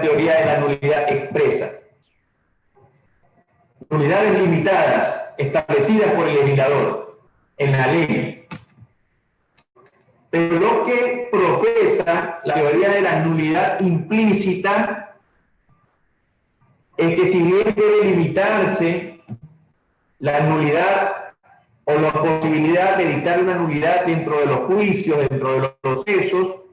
teoría de la nulidad expresa. Nulidades limitadas establecidas por el legislador en la ley. Pero lo que profesa la teoría de la nulidad implícita es que si bien debe limitarse la nulidad o la posibilidad de evitar una nulidad dentro de los juicios, dentro de los procesos,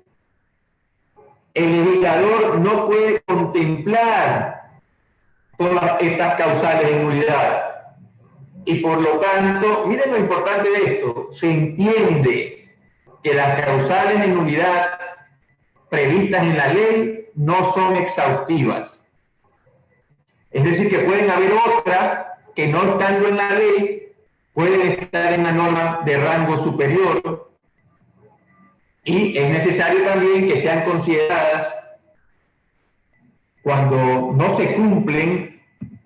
el legislador no puede contemplar todas estas causales de nulidad. Y por lo tanto, miren lo importante de esto, se entiende que las causales de nulidad previstas en la ley no son exhaustivas. Es decir, que pueden haber otras que no estando en la ley pueden estar en la norma de rango superior y es necesario también que sean consideradas cuando no se cumplen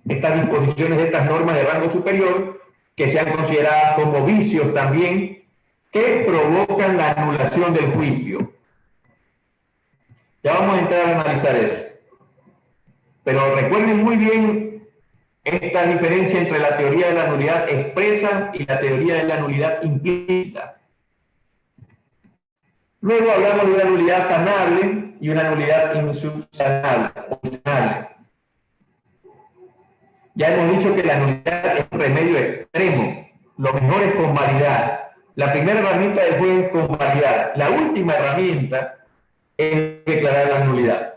estas disposiciones de estas normas de rango superior, que sean consideradas como vicios también que provocan la anulación del juicio. Ya vamos a entrar a analizar eso. Pero recuerden muy bien esta diferencia entre la teoría de la nulidad expresa y la teoría de la nulidad implícita. Luego hablamos de una nulidad sanable y una nulidad insubsanable. Ya hemos dicho que la nulidad es un remedio extremo. Lo mejor es convalidar. La primera herramienta del juez es convalidar. La última herramienta es declarar la nulidad.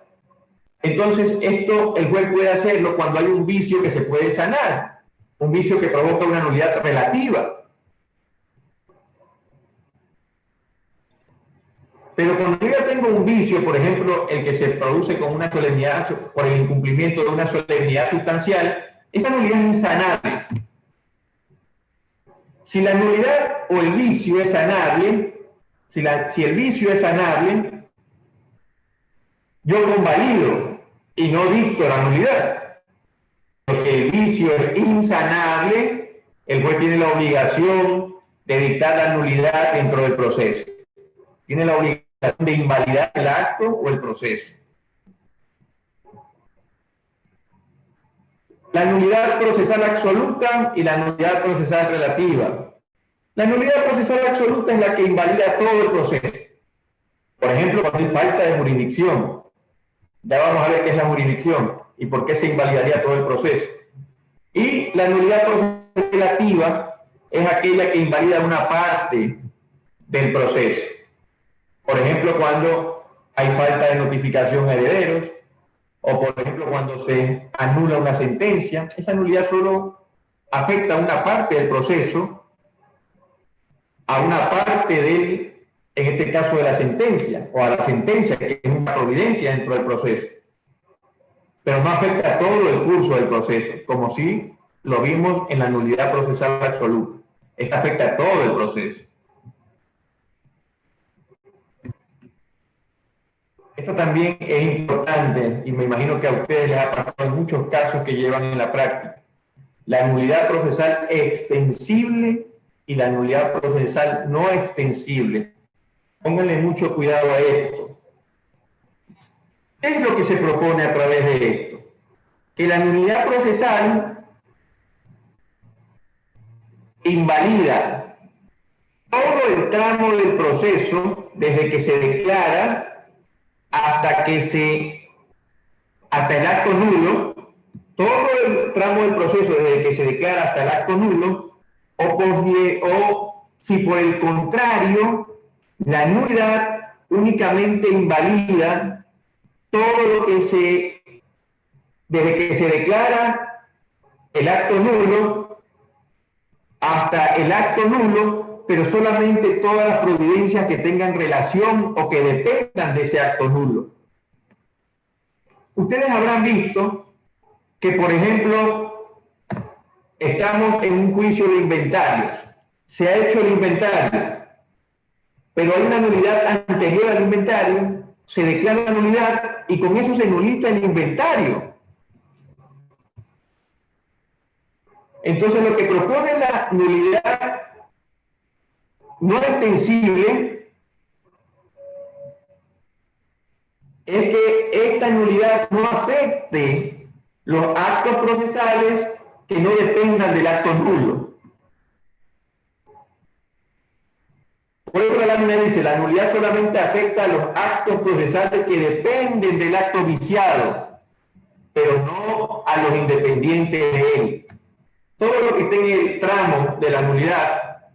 Entonces, esto el juez puede hacerlo cuando hay un vicio que se puede sanar, un vicio que provoca una nulidad relativa. Pero cuando yo ya tengo un vicio, por ejemplo, el que se produce con una solemnidad, por el incumplimiento de una solemnidad sustancial, esa nulidad es insanable. Si la nulidad o el vicio es sanable, si el vicio es sanable, yo convalido y no dicto la nulidad. Pero si el vicio es insanable, el juez tiene la obligación de dictar la nulidad dentro del proceso. Tiene la obligación de invalidar el acto o el proceso. La nulidad procesal absoluta y la nulidad procesal relativa. La nulidad procesal absoluta es la que invalida todo el proceso. Por ejemplo, cuando hay falta de jurisdicción. Ya vamos a ver qué es la jurisdicción y por qué se invalidaría todo el proceso. Y la nulidad procesal relativa es aquella que invalida una parte del proceso. Por ejemplo, cuando hay falta de notificación a herederos, o por ejemplo, cuando se anula una sentencia. Esa nulidad solo afecta a una parte del proceso, a una parte del, en este caso, de la sentencia, o a la sentencia, que es una providencia dentro del proceso. Pero no afecta a todo el curso del proceso, como si lo vimos en la nulidad procesal absoluta. Esta afecta a todo el proceso. Esto también es importante y me imagino que a ustedes les ha pasado en muchos casos que llevan en la práctica. La nulidad procesal extensible y la nulidad procesal no extensible. Pónganle mucho cuidado a esto. ¿Qué es lo que se propone a través de esto? Que la nulidad procesal invalida todo el tramo del proceso desde que se declara hasta el acto nulo, todo el tramo del proceso desde que se declara hasta el acto nulo, o si por el contrario la nulidad únicamente invalida todo lo que desde que se declara el acto nulo hasta el acto nulo, pero solamente todas las providencias que tengan relación o que dependan de ese acto nulo. Ustedes habrán visto que, por ejemplo, estamos en un juicio de inventarios. Se ha hecho el inventario, pero hay una nulidad anterior al inventario, se declara la nulidad y con eso se nulita el inventario. Entonces, lo que propone la nulidad no extensible es que esta nulidad no afecte los actos procesales que no dependan del acto nulo. Por eso la lámina dice, la nulidad solamente afecta a los actos procesales que dependen del acto viciado, pero no a los independientes de él. Todo lo que esté en el tramo de la nulidad,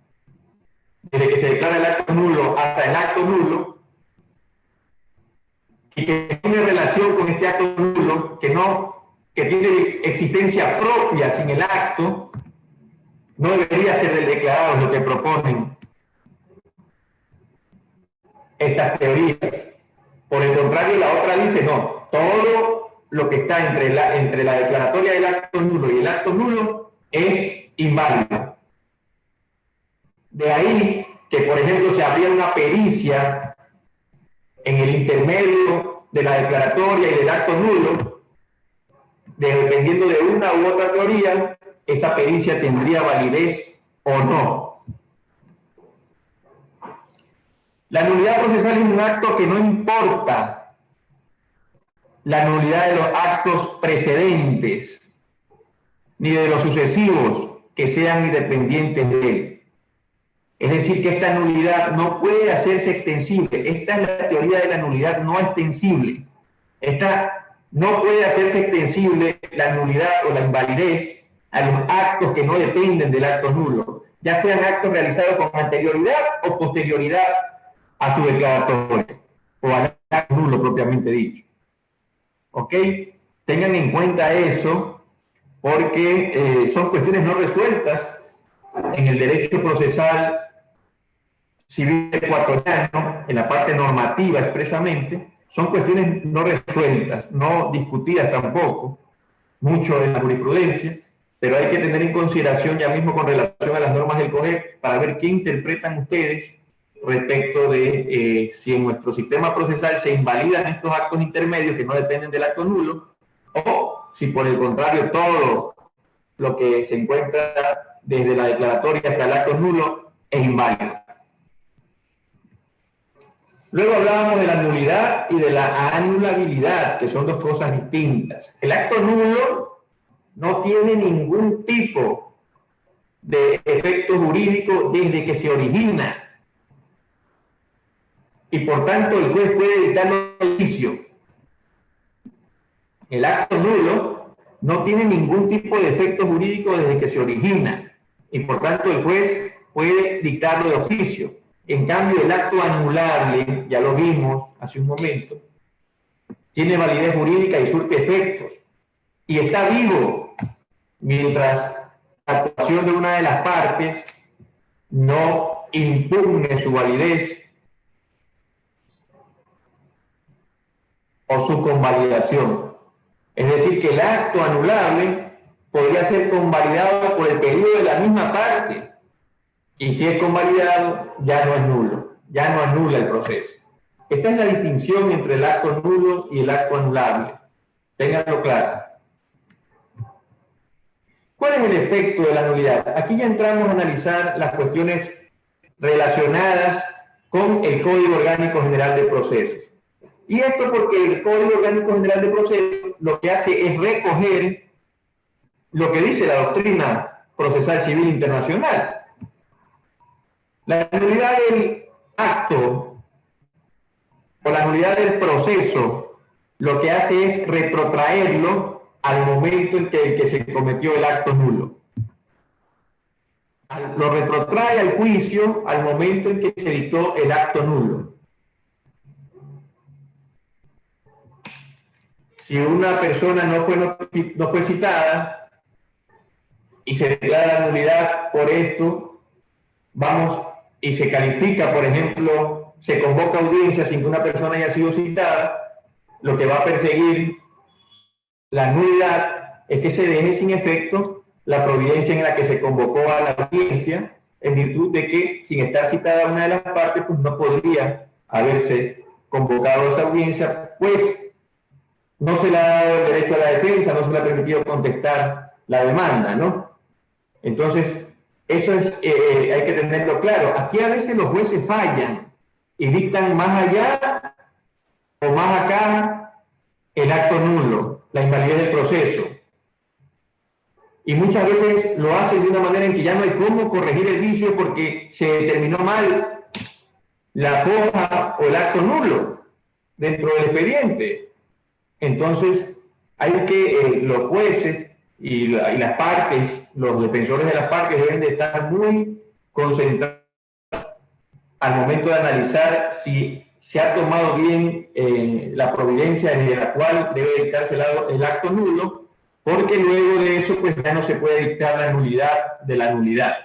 desde que se declara el acto nulo hasta el acto nulo, y que tiene relación con este acto nulo, que tiene existencia propia sin el acto, no debería ser del declarado, lo que proponen estas teorías. Por el contrario, la otra dice, no, todo lo que está entre la declaratoria del acto nulo y el acto nulo es inválido. De ahí que, por ejemplo, se abría una pericia en el intermedio de la declaratoria y del acto nulo, dependiendo de una u otra teoría, esa pericia tendría validez o no. La nulidad procesal es un acto que no importa la nulidad de los actos precedentes ni de los sucesivos que sean independientes de él. Es decir, que esta nulidad no puede hacerse extensible. Esta es la teoría de la nulidad no extensible. Esta no puede hacerse extensible la nulidad o la invalidez a los actos que no dependen del acto nulo, ya sean actos realizados con anterioridad o posterioridad a su declaratoria o al acto nulo propiamente dicho. ¿Ok? Tengan en cuenta eso porque son cuestiones no resueltas en el derecho procesal civil ecuatoriano, en la parte normativa expresamente, son cuestiones no resueltas, no discutidas tampoco, mucho en la jurisprudencia, pero hay que tener en consideración ya mismo con relación a las normas del COGEP para ver qué interpretan ustedes respecto de si en nuestro sistema procesal se invalidan estos actos intermedios que no dependen del acto nulo, o si por el contrario todo lo que se encuentra desde la declaratoria hasta el acto nulo es inválido. Luego hablábamos de la nulidad y de la anulabilidad, que son dos cosas distintas. El acto nulo no tiene ningún tipo de efecto jurídico desde que se origina. Y por tanto el juez puede dictar un juicio. El acto nulo no tiene ningún tipo de efecto jurídico desde que se origina. Y por tanto el juez puede dictarlo de oficio. En cambio, el acto anulable, ya lo vimos hace un momento, tiene validez jurídica y surte efectos. Y está vivo mientras la actuación de una de las partes no impugne su validez o su convalidación. Es decir, que el acto anulable podría ser convalidado por el pedido de la misma parte. Y si es convalidado, ya no es nulo, ya no anula el proceso. Esta es la distinción entre el acto nulo y el acto anulable. Ténganlo claro. ¿Cuál es el efecto de la nulidad? Aquí ya entramos a analizar las cuestiones relacionadas con el Código Orgánico General de Procesos. Y esto porque el Código Orgánico General de Procesos lo que hace es recoger lo que dice la doctrina procesal civil internacional. La nulidad del acto o la nulidad del proceso lo que hace es retrotraerlo al momento en que se cometió el acto nulo. Lo retrotrae al juicio al momento en que se dictó el acto nulo. Si una persona no fue citada y se declara la nulidad por esto, y se califica, por ejemplo, se convoca audiencia sin que una persona haya sido citada, lo que va a perseguir la nulidad es que se deje sin efecto la providencia en la que se convocó a la audiencia, en virtud de que, sin estar citada una de las partes, pues no podría haberse convocado a esa audiencia, pues no se le ha dado el derecho a la defensa, no se le ha permitido contestar la demanda, ¿no? Entonces, eso es, hay que tenerlo claro. Aquí a veces los jueces fallan y dictan más allá o más acá, el acto nulo, la invalidez del proceso. Y muchas veces lo hacen de una manera en que ya no hay cómo corregir el vicio porque se determinó mal la foja o el acto nulo dentro del expediente. Entonces, hay que, los jueces y las partes, los defensores de las partes deben de estar muy concentrados al momento de analizar si se ha tomado bien la providencia desde la cual debe dictarse el acto nulo, porque luego de eso pues ya no se puede dictar la nulidad de la nulidad.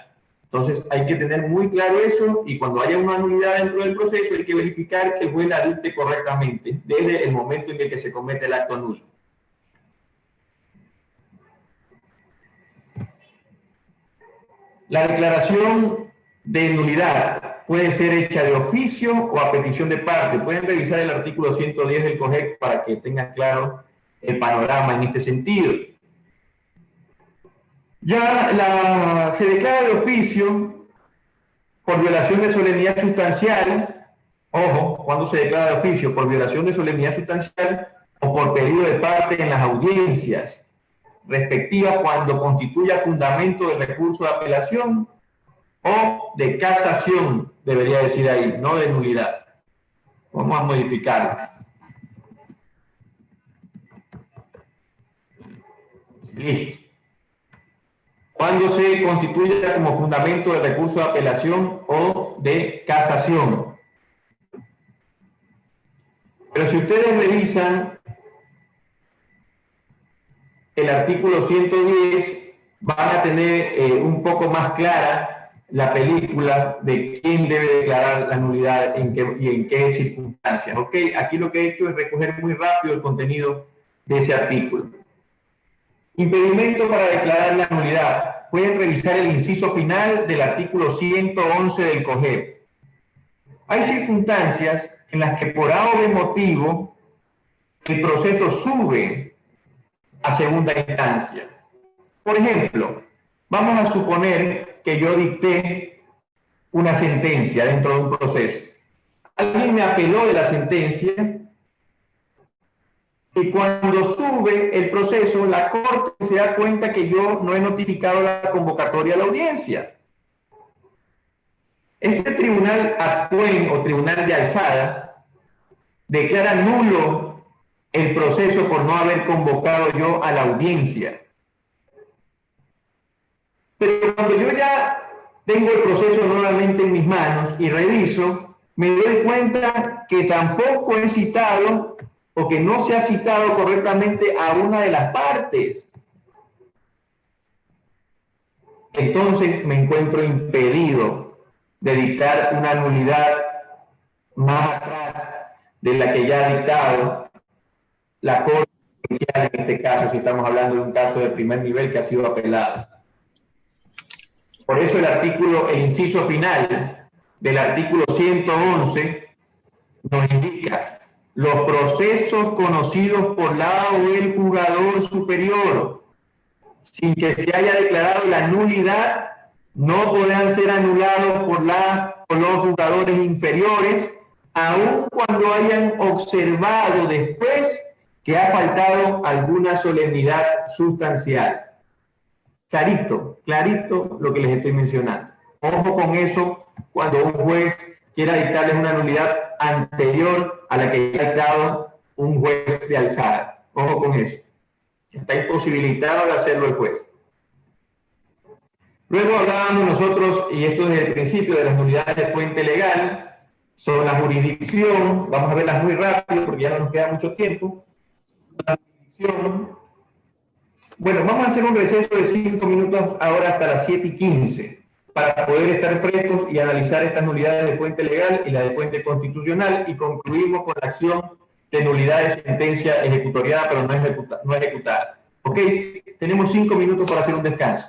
Entonces hay que tener muy claro eso, y cuando haya una nulidad dentro del proceso hay que verificar que el juez la dicte correctamente desde el momento en el que se comete el acto nulo. La declaración de nulidad puede ser hecha de oficio o a petición de parte. Pueden revisar el artículo 110 del COGEC para que tengan claro el panorama en este sentido. Ya se declara de oficio por violación de solemnidad sustancial. Ojo, cuando se declara de oficio por violación de solemnidad sustancial o por pedido de parte en las audiencias respectivas cuando constituya fundamento del recurso de apelación o de casación, debería decir ahí, no de nulidad. Vamos a modificarlo. Listo. Cuando se constituya como fundamento del recurso de apelación o de casación. Pero si ustedes revisan el artículo 110, van a tener un poco más clara la película de quién debe declarar la nulidad y en qué circunstancias. ¿Ok? Aquí lo que he hecho es recoger muy rápido el contenido de ese artículo. Impedimento para declarar la nulidad. Pueden revisar el inciso final del artículo 111 del COGEP. Hay circunstancias en las que por A o B motivo el proceso sube a segunda instancia. Por ejemplo, vamos a suponer que yo dicté una sentencia dentro de un proceso. Alguien me apeló de la sentencia y cuando sube el proceso, la Corte se da cuenta que yo no he notificado la convocatoria a la audiencia. Este tribunal actuén o tribunal de alzada declara nulo el proceso por no haber convocado yo a la audiencia. Pero cuando yo ya tengo el proceso nuevamente en mis manos y reviso, me doy cuenta que tampoco he citado o que no se ha citado correctamente a una de las partes. Entonces me encuentro impedido de dictar una nulidad más atrás de la que ya ha dictado la Corte Judicial, en este caso, si estamos hablando de un caso de primer nivel que ha sido apelado. Por eso el inciso final del artículo 111 nos indica: los procesos conocidos por la o el juzgador superior, sin que se haya declarado la nulidad, no podrán ser anulados por los juzgadores inferiores, aun cuando hayan observado después que ha faltado alguna solemnidad sustancial. Clarito, clarito lo que les estoy mencionando. Ojo con eso cuando un juez quiera dictarles una nulidad anterior a la que ha dictado un juez de alzada. Ojo con eso. Está imposibilitado de hacerlo el juez. Luego hablábamos nosotros, y esto desde el principio, de las nulidades de fuente legal, sobre la jurisdicción. Vamos a verlas muy rápido porque ya no nos queda mucho tiempo. La jurisdicción. Bueno, vamos a hacer un receso de 5 minutos ahora hasta las 7:15 para poder estar frescos y analizar estas nulidades de fuente legal y la de fuente constitucional, y concluimos con la acción de nulidad de sentencia ejecutoriada pero no ejecutada. ¿Ok? Tenemos 5 minutos para hacer un descanso.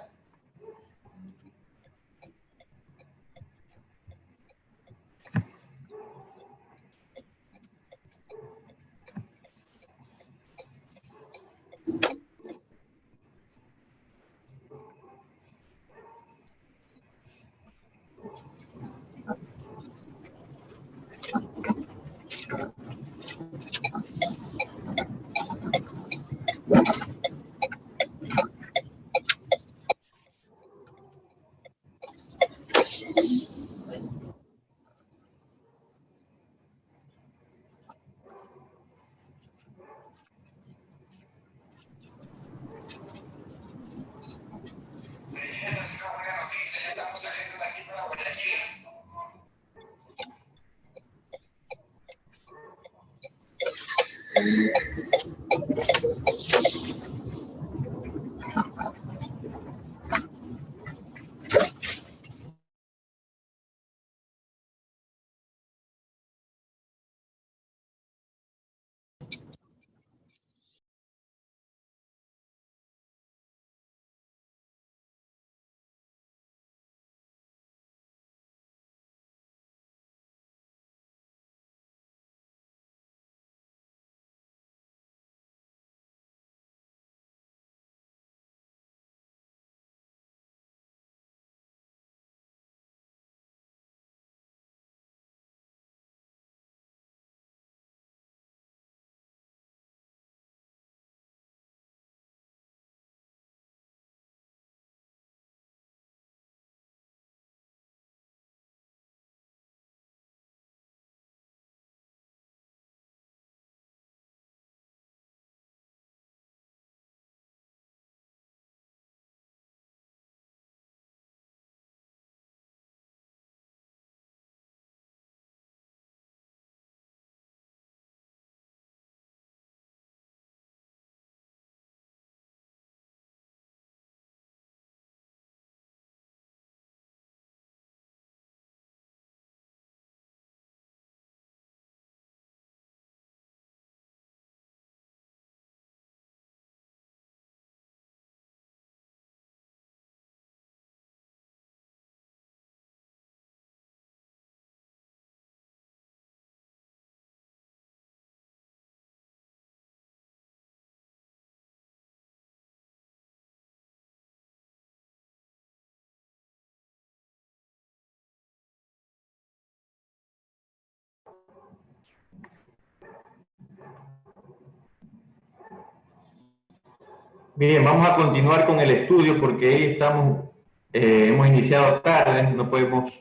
Bien, vamos a continuar con el estudio porque ahí estamos, hemos iniciado tarde, no podemos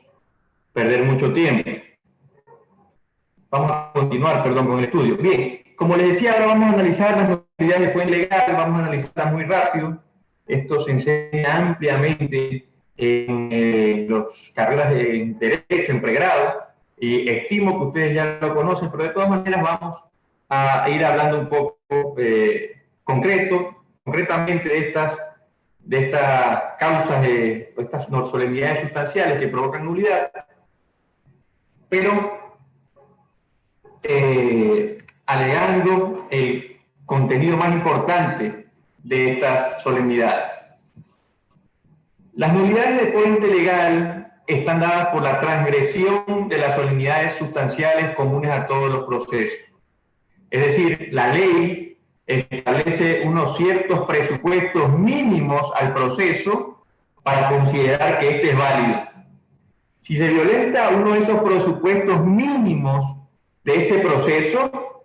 perder mucho tiempo. Vamos a continuar, perdón, con el estudio. Bien, como les decía, ahora vamos a analizar las modalidades de fuente legal, vamos a analizarlas muy rápido. Esto se enseña ampliamente en las carreras de Derecho, en pregrado, y estimo que ustedes ya lo conocen, pero de todas maneras vamos a ir hablando un poco concretamente de estas causas, estas solemnidades sustanciales que provocan nulidad, pero alegando el contenido más importante de estas solemnidades. Las nulidades de fuente legal están dadas por la transgresión de las solemnidades sustanciales comunes a todos los procesos. Es decir, la ley establece unos ciertos presupuestos mínimos al proceso para considerar que este es válido. Si se violenta uno de esos presupuestos mínimos de ese proceso,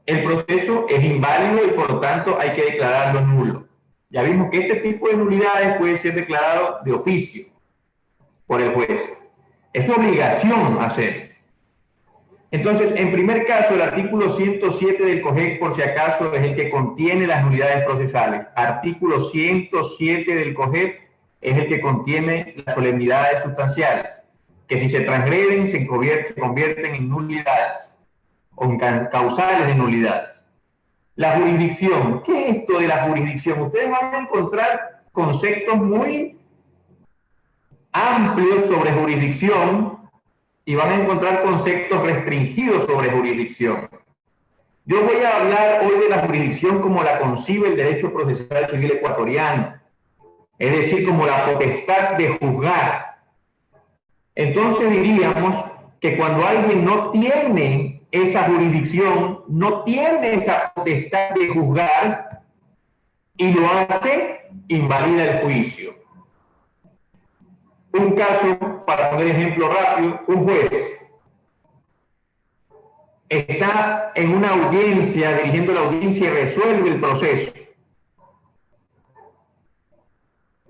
el proceso es inválido y por lo tanto hay que declararlo nulo. Ya vimos que este tipo de nulidades puede ser declarado de oficio por el juez. Es su obligación hacerlo. Entonces, en primer caso, el artículo 107 del COGEC, por si acaso, es el que contiene las nulidades procesales. Artículo 107 del COGEC es el que contiene las solemnidades sustanciales, que si se transgreden se convierten en nulidades o en causales de nulidades. La jurisdicción. ¿Qué es esto de la jurisdicción? Ustedes van a encontrar conceptos muy amplios sobre jurisdicción y van a encontrar conceptos restringidos sobre jurisdicción. Yo voy a hablar hoy de la jurisdicción como la concibe el derecho procesal civil ecuatoriano, es decir, como la potestad de juzgar. Entonces diríamos que cuando alguien no tiene esa jurisdicción, no tiene esa potestad de juzgar y lo hace, invalida el juicio. Un caso, para poner ejemplo rápido, un juez está en una audiencia, dirigiendo la audiencia y resuelve el proceso,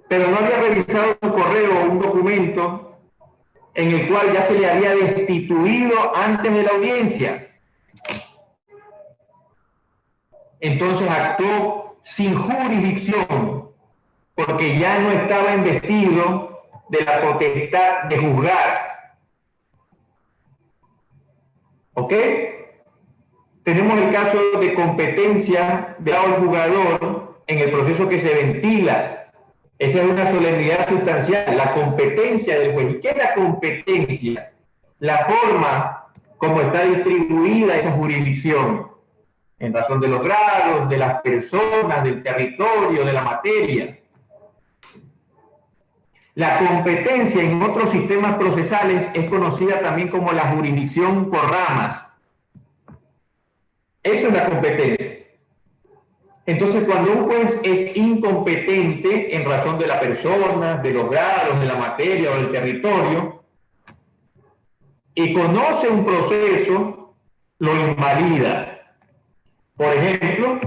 pero no había revisado un correo o un documento en el cual ya se le había destituido antes de la audiencia. Entonces actuó sin jurisdicción porque ya no estaba investido de la potestad de juzgar. ¿Ok? Tenemos el caso de competencia del jugador en el proceso que se ventila. Esa es una solemnidad sustancial, la competencia del juez. ¿Y qué es la competencia? La forma como está distribuida esa jurisdicción, en razón de los grados, de las personas, del territorio, de la materia. La competencia en otros sistemas procesales es conocida también como la jurisdicción por ramas. Eso es la competencia. Entonces, cuando un juez es incompetente en razón de la persona, de los grados, de la materia o del territorio, y conoce un proceso, lo invalida. Por ejemplo,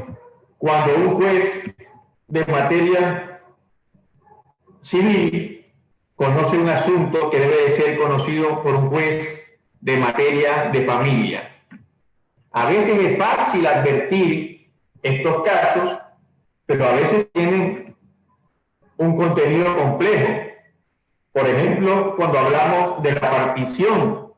cuando un juez de materia civil conoce un asunto que debe de ser conocido por un juez de materia de familia. A veces es fácil advertir estos casos, pero a veces tienen un contenido complejo. Por ejemplo, cuando hablamos de la partición,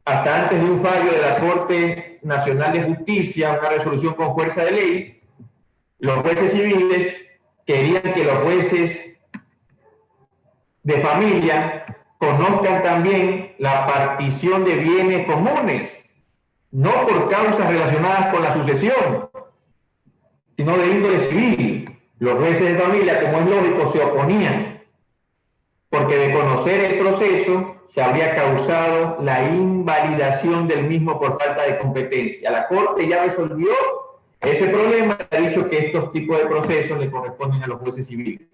hasta antes de un fallo de la Corte Nacional de Justicia, una resolución con fuerza de ley, los jueces civiles querían que los jueces de familia conozcan también la partición de bienes comunes, no por causas relacionadas con la sucesión, sino de índole civil. Los jueces de familia, como es lógico, se oponían, porque de conocer el proceso se habría causado la invalidación del mismo por falta de competencia. La Corte ya resolvió ese problema y ha dicho que estos tipos de procesos le corresponden a los jueces civiles.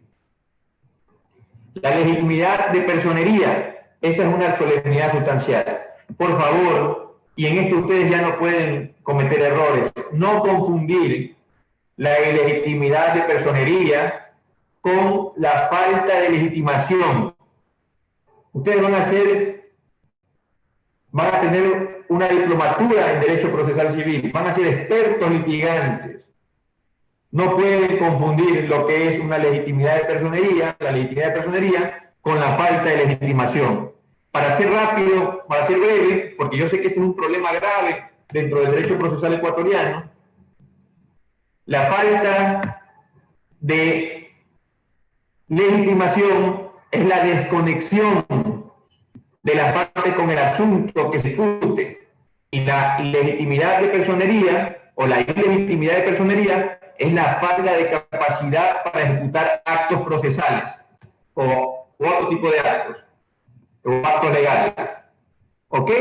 La legitimidad de personería, esa es una solemnidad sustancial. Por favor, y en esto ustedes ya no pueden cometer errores, no confundir la ilegitimidad de personería con la falta de legitimación. Ustedes van a tener una diplomatura en Derecho Procesal Civil, van a ser expertos litigantes. No pueden confundir lo que es una legitimidad de personería, la legitimidad de personería, con la falta de legitimación. Para ser rápido, para ser breve, porque yo sé que este es un problema grave dentro del derecho procesal ecuatoriano, la falta de legitimación es la desconexión de las partes con el asunto que se discute, y la legitimidad de personería o la ilegitimidad de personería es la falta de capacidad para ejecutar actos procesales o otro tipo de actos o actos legales. ¿Ok?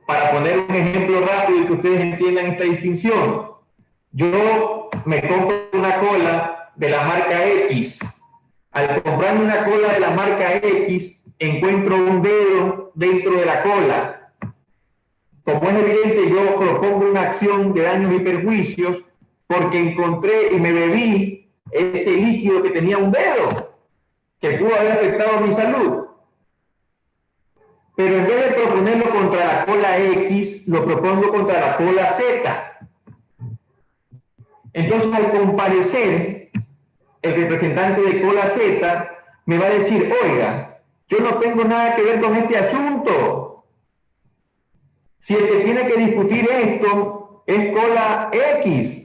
Para poner un ejemplo rápido y que ustedes entiendan esta distinción, yo me compro una cola de la marca X. Al comprarme una cola de la marca X, encuentro un dedo dentro de la cola. Como es evidente, yo propongo una acción de daños y perjuicios porque encontré y me bebí ese líquido que tenía un dedo, que pudo haber afectado mi salud. Pero en vez de proponerlo contra la cola X, lo propongo contra la cola Z. Entonces, al comparecer, el representante de cola Z me va a decir, oiga, yo no tengo nada que ver con este asunto. Si el que tiene que discutir esto es cola X.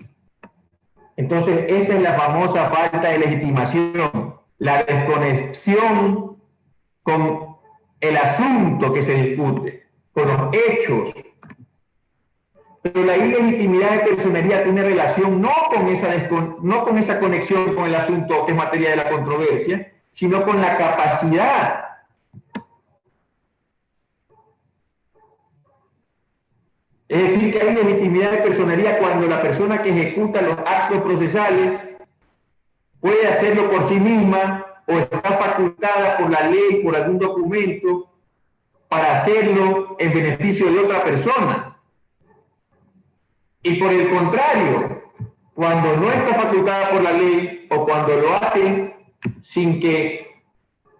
Entonces, esa es la famosa falta de legitimación, la desconexión con el asunto que se discute, con los hechos. Pero la ilegitimidad de personería tiene relación no con esa conexión con el asunto que es materia de la controversia, sino con la capacidad. Es decir, que hay legitimidad de personería cuando la persona que ejecuta los actos procesales puede hacerlo por sí misma o está facultada por la ley, por algún documento, para hacerlo en beneficio de otra persona. Y por el contrario, cuando no está facultada por la ley o cuando lo hace sin que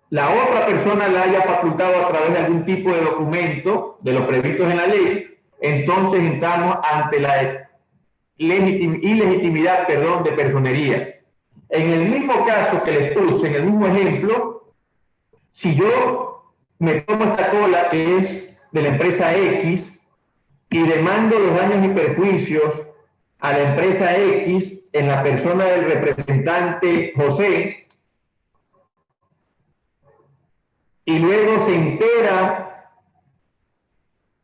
la otra persona la haya facultado a través de algún tipo de documento de los previstos en la ley, entonces estamos ante la ilegitimidad de personería. En el mismo caso que les puse, en el mismo ejemplo, si yo me tomo esta cola que es de la empresa X y demando los daños y perjuicios a la empresa X en la persona del representante José, y luego se entera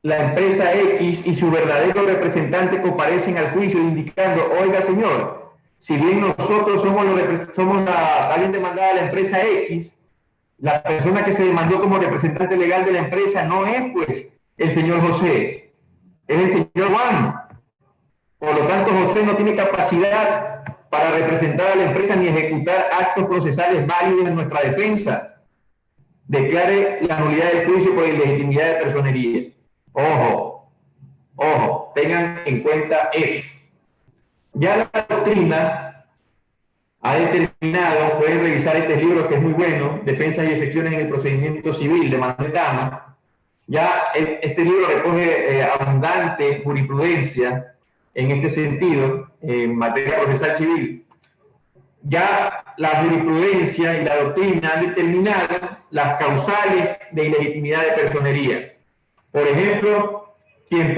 la empresa X y su verdadero representante comparecen al juicio indicando, oiga señor, si bien nosotros somos alguien demandada a la empresa X, la persona que se demandó como representante legal de la empresa no es pues el señor José, es el señor Juan. Por lo tanto, José no tiene capacidad para representar a la empresa ni ejecutar actos procesales válidos en nuestra defensa. Declare la nulidad del juicio por ilegitimidad de personería. Ojo, ojo, tengan en cuenta eso. Ya la doctrina ha determinado, pueden revisar este libro que es muy bueno, Defensas y excepciones en el procedimiento civil de Manuel Gama. Ya este libro recoge abundante jurisprudencia en este sentido, en materia procesal civil. Ya la jurisprudencia y la doctrina han determinado las causales de ilegitimidad de personería. Por ejemplo, quien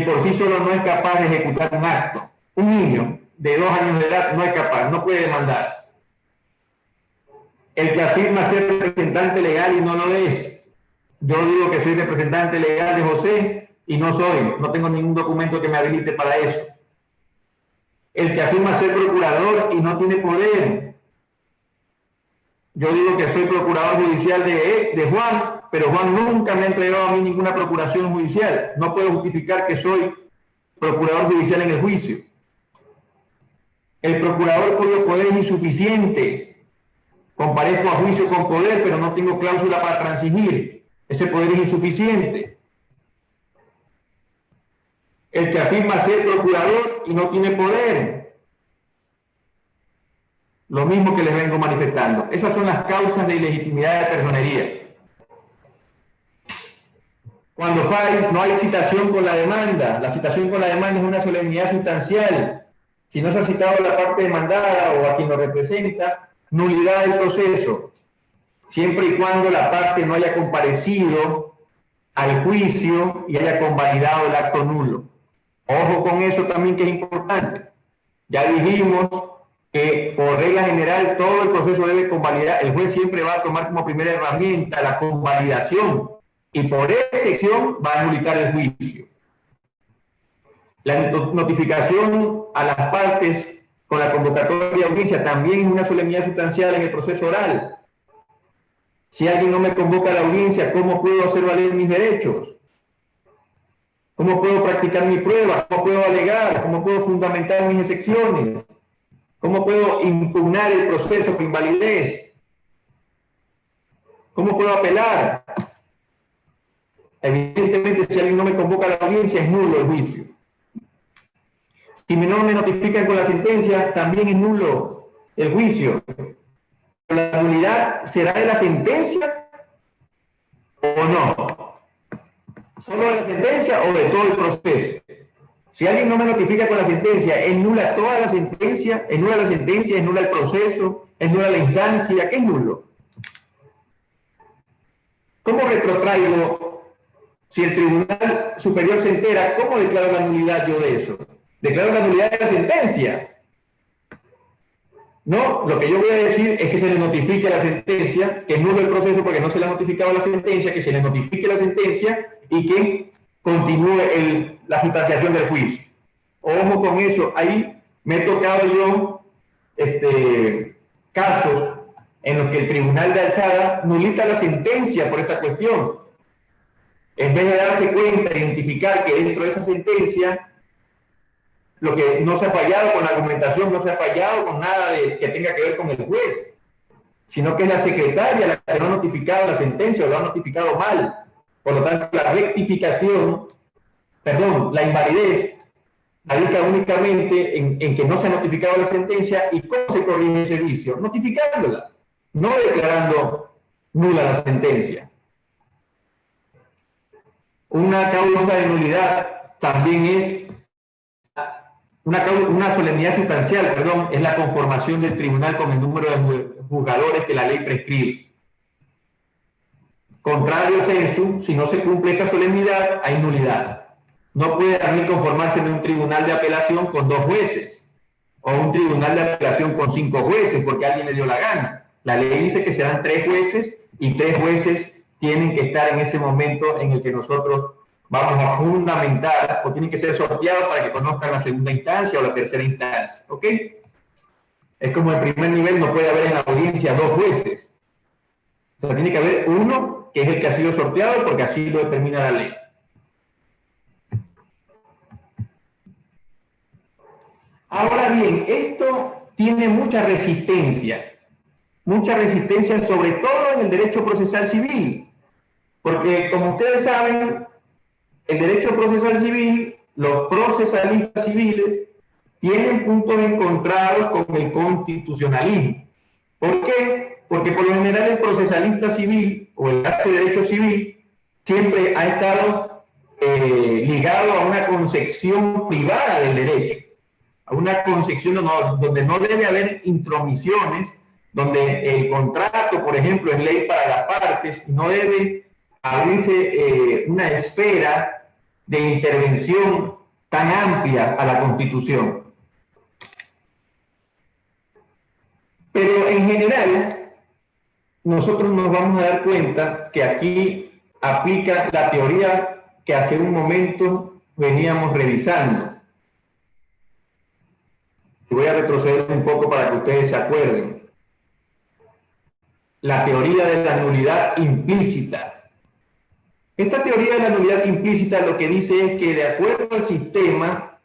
por sí solo no es capaz de ejecutar un acto. Un niño de 2 años de edad no es capaz, no puede demandar. El que afirma ser representante legal y no lo es. Yo digo que soy representante legal de José y no soy, no tengo ningún documento que me habilite para eso. El que afirma ser procurador y no tiene poder. Yo digo que soy procurador judicial de Juan, pero Juan nunca me ha entregado a mí ninguna procuración judicial. No puedo justificar que soy procurador judicial en el juicio. El procurador cuyo poder es insuficiente. Comparezco a juicio con poder, pero no tengo cláusula para transigir. Ese poder es insuficiente. El que afirma ser procurador y no tiene poder. Lo mismo que les vengo manifestando. Esas son las causas de ilegitimidad de personería. Cuando no hay citación con la demanda, la citación con la demanda es una solemnidad sustancial. Si no se ha citado a la parte demandada o a quien lo representa, nulidad del proceso, siempre y cuando la parte no haya comparecido al juicio y haya convalidado el acto nulo. Ojo con eso también, que es importante. Ya dijimos que por regla general todo el proceso debe convalidar. El juez siempre va a tomar como primera herramienta la convalidación y por excepción va a anular el juicio. La notificación a las partes con la convocatoria de audiencia también es una solemnidad sustancial en el proceso oral. Si alguien no me convoca a la audiencia, ¿cómo puedo hacer valer mis derechos? ¿Cómo puedo practicar mi prueba? ¿Cómo puedo alegar? ¿Cómo puedo fundamentar mis excepciones? ¿Cómo puedo impugnar el proceso con invalidez? ¿Cómo puedo apelar? Evidentemente, si alguien no me convoca a la audiencia, es nulo el juicio. Si no me notifican con la sentencia, también es nulo el juicio. ¿La nulidad será de la sentencia o no? ¿Solo de la sentencia o de todo el proceso? Si alguien no me notifica con la sentencia, ¿es nula toda la sentencia? ¿Es nula la sentencia? ¿Es nula el proceso? ¿Es nula la instancia? ¿Qué es nulo? ¿Cómo retrotraigo? Si el Tribunal Superior se entera, ¿cómo declaro la nulidad yo de eso? Declaro la nulidad de la sentencia. No, lo que yo voy a decir es que se le notifique la sentencia, que es nulo el proceso porque no se le ha notificado la sentencia, que se le notifique la sentencia y que continúe la sustanciación del juicio. Ojo con eso, ahí me he tocado yo casos en los que el tribunal de alzada nulita la sentencia por esta cuestión. En vez de darse cuenta, identificar que dentro de esa sentencia lo que no se ha fallado con la argumentación, no se ha fallado con nada que tenga que ver con el juez, sino que es la secretaria la que no ha notificado la sentencia o lo ha notificado mal. Por lo tanto, la la invalidez, radica únicamente en que no se ha notificado la sentencia. ¿Y cómo se corrige ese vicio? Notificándola, no declarando nula la sentencia. Una causa de nulidad también es una solemnidad sustancial, es la conformación del tribunal con el número de juzgadores que la ley prescribe. Contrario sensu, si no se cumple esta solemnidad, hay nulidad. no puede también conformarse en un tribunal de apelación con 2 jueces o un tribunal de apelación con 5 jueces porque alguien le dio la gana. La ley dice que serán 3 jueces y 3 jueces tienen que estar en ese momento en el que nosotros vamos a fundamentar, o tienen que ser sorteados para que conozcan la segunda instancia o la tercera instancia. ¿Ok? Es como el primer nivel, no puede haber en la audiencia 2 jueces. O sea, tiene que haber uno que es el que ha sido sorteado porque así lo determina la ley. Ahora bien, esto tiene mucha resistencia sobre todo en el derecho procesal civil, porque como ustedes saben, el derecho procesal civil, los procesalistas civiles tienen puntos encontrados con el constitucionalismo. ¿Por qué? Porque por lo general el procesalista civil o el que hace derecho civil siempre ha estado ligado a una concepción privada del derecho, a una concepción donde no debe haber intromisiones, donde el contrato, por ejemplo, es ley para las partes y no debe abrirse una esfera de intervención tan amplia a la Constitución. Pero en general, nosotros nos vamos a dar cuenta que aquí aplica la teoría que hace un momento veníamos revisando. Voy a retroceder un poco para que ustedes se acuerden. La teoría de la nulidad implícita. Esta teoría de la nulidad implícita lo que dice es que de acuerdo al sistema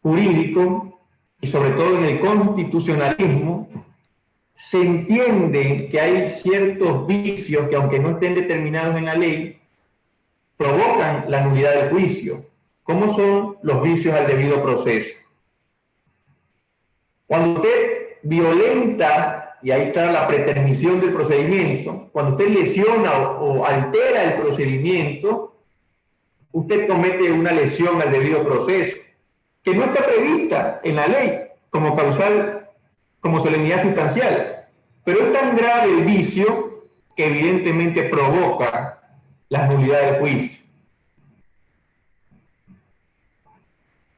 jurídico y sobre todo en el constitucionalismo, se entiende que hay ciertos vicios que aunque no estén determinados en la ley, provocan la nulidad del juicio. ¿Cómo son los vicios al debido proceso? Cuando usted violenta, y ahí está la pretermisión del procedimiento, cuando usted lesiona o altera el procedimiento, usted comete una lesión al debido proceso, que no está prevista en la ley como causal, como solemnidad sustancial. Pero es tan grave el vicio que evidentemente provoca la nulidad del juicio.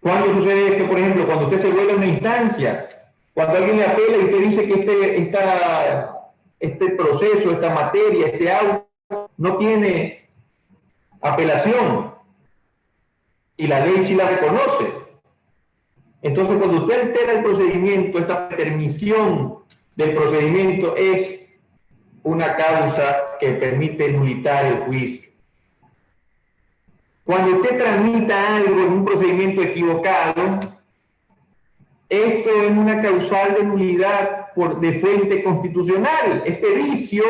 ¿Cuándo sucede esto? Por ejemplo, cuando usted se vuelve a una instancia, cuando alguien le apela y usted dice que este proceso, esta materia, este auto, no tiene apelación, y la ley sí la reconoce. Entonces, cuando usted altera el procedimiento, esta permisión del procedimiento es una causa que permite nulitar el juicio. Cuando usted tramita algo en un procedimiento equivocado, esto es una causal de nulidad de fuente constitucional. Este vicio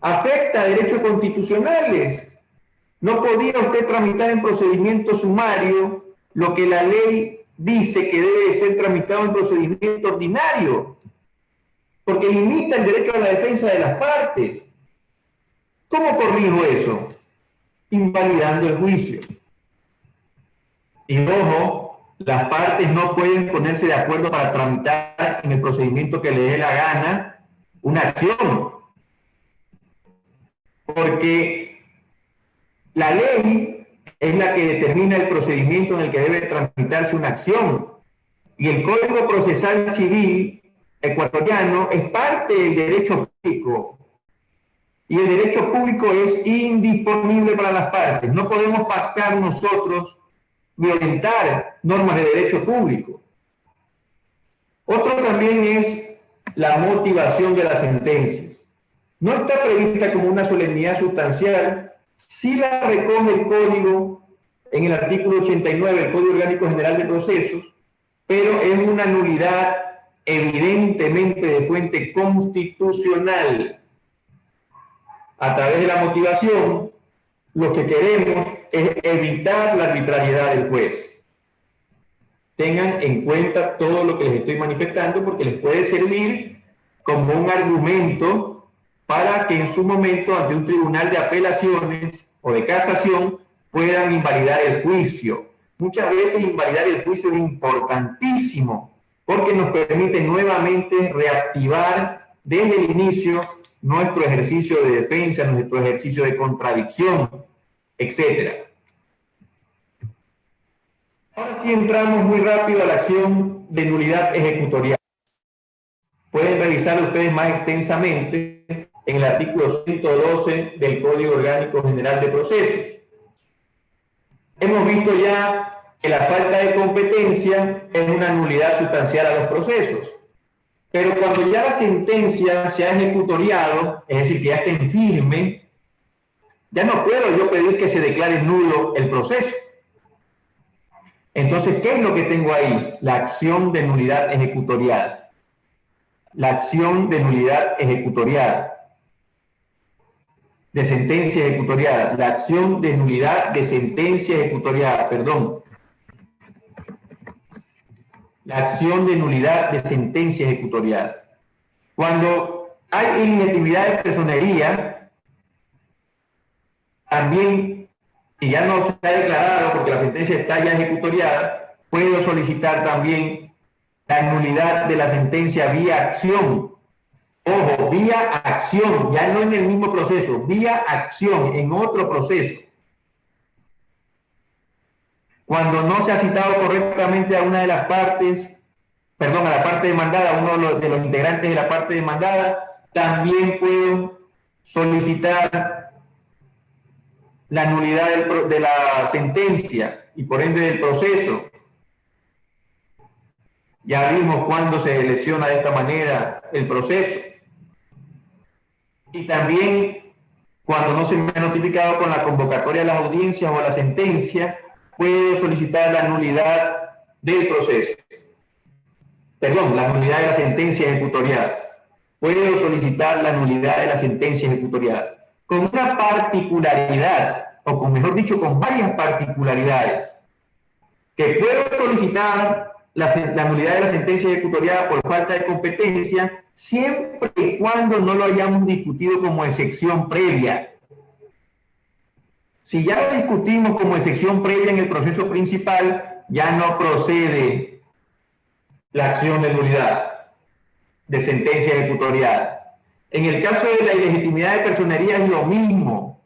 afecta a derechos constitucionales. No podía usted tramitar en procedimiento sumario lo que la ley dice que debe ser tramitado en procedimiento ordinario, porque limita el derecho a la defensa de las partes. ¿Cómo corrijo eso? Invalidando el juicio. Y ojo, las partes no pueden ponerse de acuerdo para tramitar en el procedimiento que le dé la gana una acción, porque la ley es la que determina el procedimiento en el que debe tramitarse una acción, y el Código Procesal Civil ecuatoriano es parte del derecho público, y el derecho público es indisponible para las partes. No podemos pactar nosotros violentar normas de derecho público. Otro también es la motivación de las sentencias. No está prevista como una solemnidad sustancial, sí la recoge el Código en el artículo 89 del Código Orgánico General de Procesos, pero es una nulidad evidentemente de fuente constitucional. A través de la motivación, lo que queremos es evitar la arbitrariedad del juez. Tengan en cuenta todo lo que les estoy manifestando porque les puede servir como un argumento para que en su momento ante un tribunal de apelaciones o de casación puedan invalidar el juicio. Muchas veces invalidar el juicio es importantísimo porque nos permite nuevamente reactivar desde el inicio nuestro ejercicio de defensa, nuestro ejercicio de contradicción, etc. Ahora sí entramos muy rápido a la acción de nulidad ejecutorial. Pueden revisar ustedes más extensamente en el artículo 112 del Código Orgánico General de Procesos. Hemos visto ya que la falta de competencia es una nulidad sustancial a los procesos. Pero cuando ya la sentencia se ha ejecutoriado, es decir, que ya está en firme, ya no puedo yo pedir que se declare nulo el proceso. Entonces, ¿qué es lo que tengo ahí? La acción de nulidad ejecutorial. La acción de nulidad ejecutorial. De sentencia ejecutoriada. La acción de nulidad de sentencia ejecutoriada, perdón. La acción de nulidad de sentencia ejecutoriada. Cuando hay ilegitimidad de personería, también, si ya no se ha declarado porque la sentencia está ya ejecutoriada, puedo solicitar también la nulidad de la sentencia vía acción. Ojo, vía acción, ya no en el mismo proceso, vía acción, en otro proceso. Cuando no se ha citado correctamente a una de las partes, perdón, a la parte demandada, a uno de los integrantes de la parte demandada, también puedo solicitar la nulidad de la sentencia y por ende del proceso. Ya vimos cuándo se lesiona de esta manera el proceso. Y también cuando no se me ha notificado con la convocatoria de las audiencias o la sentencia, puedo solicitar la nulidad del proceso. Perdón, la nulidad de la sentencia ejecutoriada. Puedo solicitar la nulidad de la sentencia ejecutoriada. Con una particularidad, o con, mejor dicho, con varias particularidades, que puedo solicitar la nulidad de la sentencia ejecutoriada por falta de competencia, siempre y cuando no lo hayamos discutido como excepción previa. Si ya lo discutimos como excepción previa en el proceso principal, ya no procede la acción de nulidad de sentencia ejecutoriada. En el caso de la ilegitimidad de personería es lo mismo.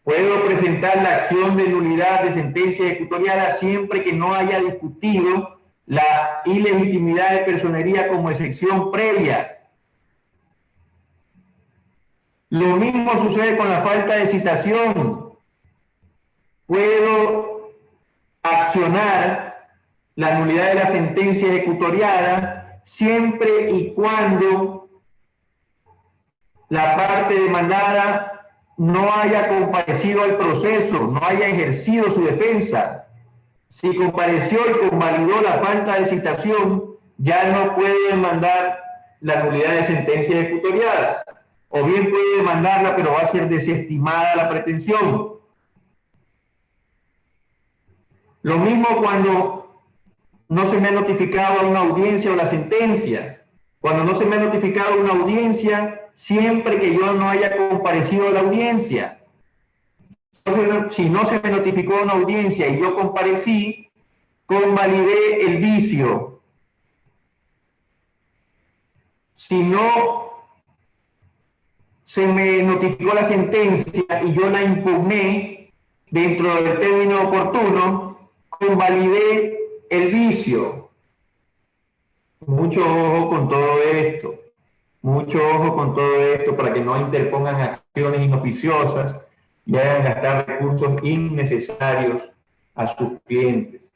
Puedo presentar la acción de nulidad de sentencia ejecutoriada siempre que no haya discutido la ilegitimidad de personería como excepción previa. Lo mismo sucede con la falta de citación. Puedo accionar la nulidad de la sentencia ejecutoriada siempre y cuando la parte demandada no haya comparecido al proceso, no haya ejercido su defensa. Si compareció y convalidó la falta de citación, ya no puede demandar la nulidad de sentencia ejecutoriada. O bien puede demandarla, pero va a ser desestimada la pretensión. Lo mismo cuando no se me ha notificado una audiencia o la sentencia. Cuando no se me ha notificado una audiencia, siempre que yo no haya comparecido a la audiencia. Si no se me notificó una audiencia y yo comparecí, convalidé el vicio. Si no se me notificó la sentencia y yo la impugné dentro del término oportuno, convalidé el vicio. Mucho ojo con todo esto. Mucho ojo con todo esto para que no interpongan acciones inoficiosas y hagan gastar recursos innecesarios a sus clientes.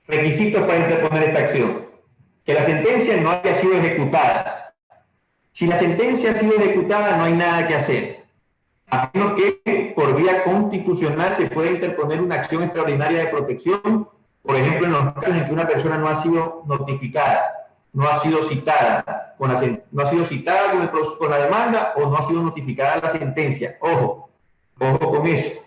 Requisitos para interponer esta acción. Que la sentencia no haya sido ejecutada. Si la sentencia ha sido ejecutada, no hay nada que hacer. A menos que por vía constitucional se pueda interponer una acción extraordinaria de protección, por ejemplo, en los casos en que una persona no ha sido notificada, no ha sido citada con la demanda o no ha sido notificada la sentencia. Ojo con eso.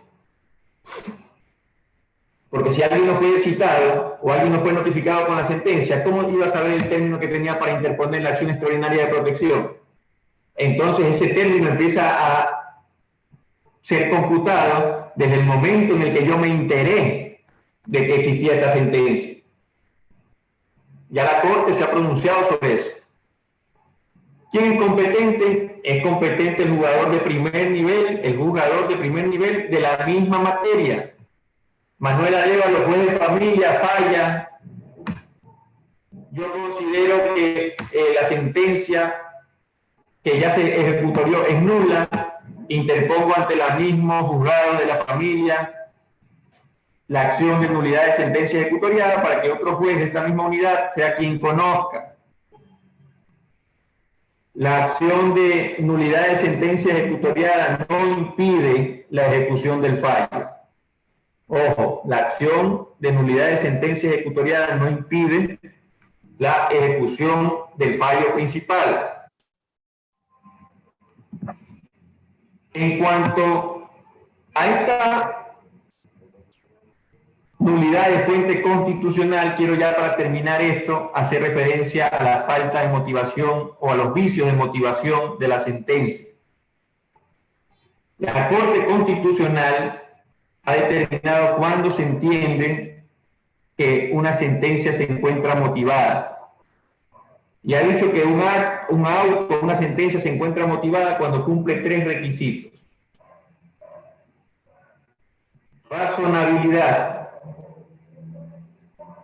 Porque si alguien no fue citado o alguien no fue notificado con la sentencia, ¿cómo iba a saber el término que tenía para interponer la acción extraordinaria de protección? Entonces ese término empieza a ser computado desde el momento en el que yo me enteré de que existía esta sentencia. Ya la Corte se ha pronunciado sobre eso. ¿Quién es competente? Es competente el jugador de primer nivel, de la misma materia. Manuel Arévalo, juez de familia, falla. Yo considero que la sentencia que ya se ejecutorió es nula. Interpongo ante el mismo juzgado de la familia la acción de nulidad de sentencia ejecutoriada para que otro juez de esta misma unidad sea quien conozca. La acción de nulidad de sentencia ejecutoriada no impide la ejecución del fallo. Ojo, la acción de nulidad de sentencia ejecutoriada no impide la ejecución del fallo principal. En cuanto a esta nulidad de fuente constitucional, quiero ya para terminar esto hacer referencia a la falta de motivación o a los vicios de motivación de la sentencia. La Corte Constitucional ha determinado cuándo se entiende que una sentencia se encuentra motivada. Y ha dicho que una sentencia se encuentra motivada cuando cumple 3 requisitos: razonabilidad,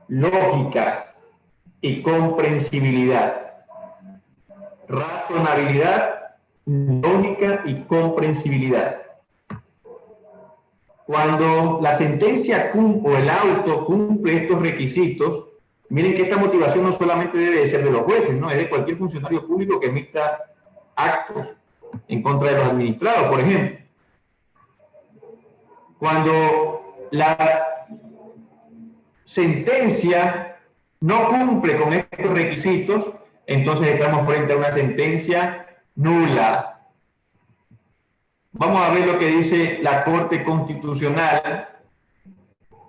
lógica y comprensibilidad. Razonabilidad, lógica y comprensibilidad. Cuando la sentencia o el auto cumple estos requisitos, miren que esta motivación no solamente debe de ser de los jueces, no, es de cualquier funcionario público que emita actos en contra de los administrados, por ejemplo. Cuando la sentencia no cumple con estos requisitos, entonces estamos frente a una sentencia nula. Vamos a ver lo que dice la Corte Constitucional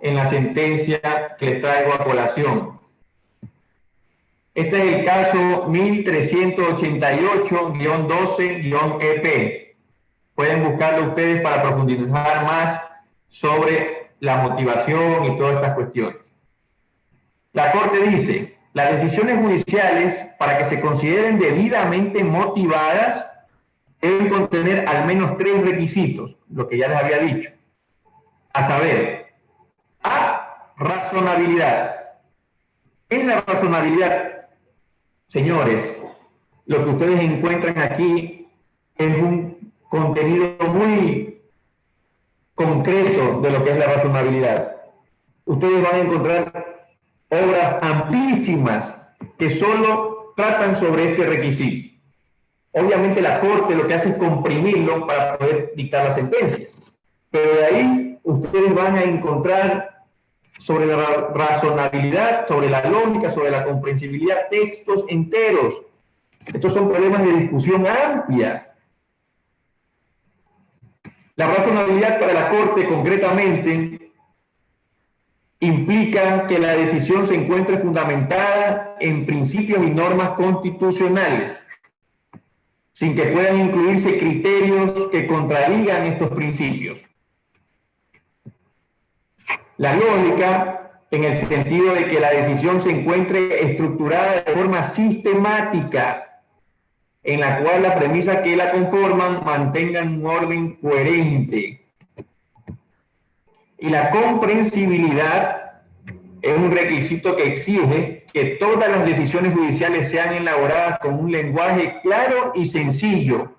en la sentencia que les traigo a colación. Este es el caso 1388-12-EP. Pueden buscarlo ustedes para profundizar más sobre la motivación y todas estas cuestiones. La Corte dice: las decisiones judiciales, para que se consideren debidamente motivadas, deben contener al menos 3 requisitos, lo que ya les había dicho. A saber, A, razonabilidad. ¿Qué es la razonabilidad? Señores, lo que ustedes encuentran aquí es un contenido muy concreto de lo que es la razonabilidad. Ustedes van a encontrar obras amplísimas que solo tratan sobre este requisito. Obviamente la Corte lo que hace es comprimirlo para poder dictar la sentencia. Pero de ahí ustedes van a encontrar sobre la razonabilidad, sobre la lógica, sobre la comprensibilidad, textos enteros. Estos son problemas de discusión amplia. La razonabilidad para la Corte concretamente implica que la decisión se encuentre fundamentada en principios y normas constitucionales, sin que puedan incluirse criterios que contradigan estos principios. La lógica, en el sentido de que la decisión se encuentre estructurada de forma sistemática, en la cual las premisas que la conforman mantengan un orden coherente. Y la comprensibilidad es un requisito que exige que todas las decisiones judiciales sean elaboradas con un lenguaje claro y sencillo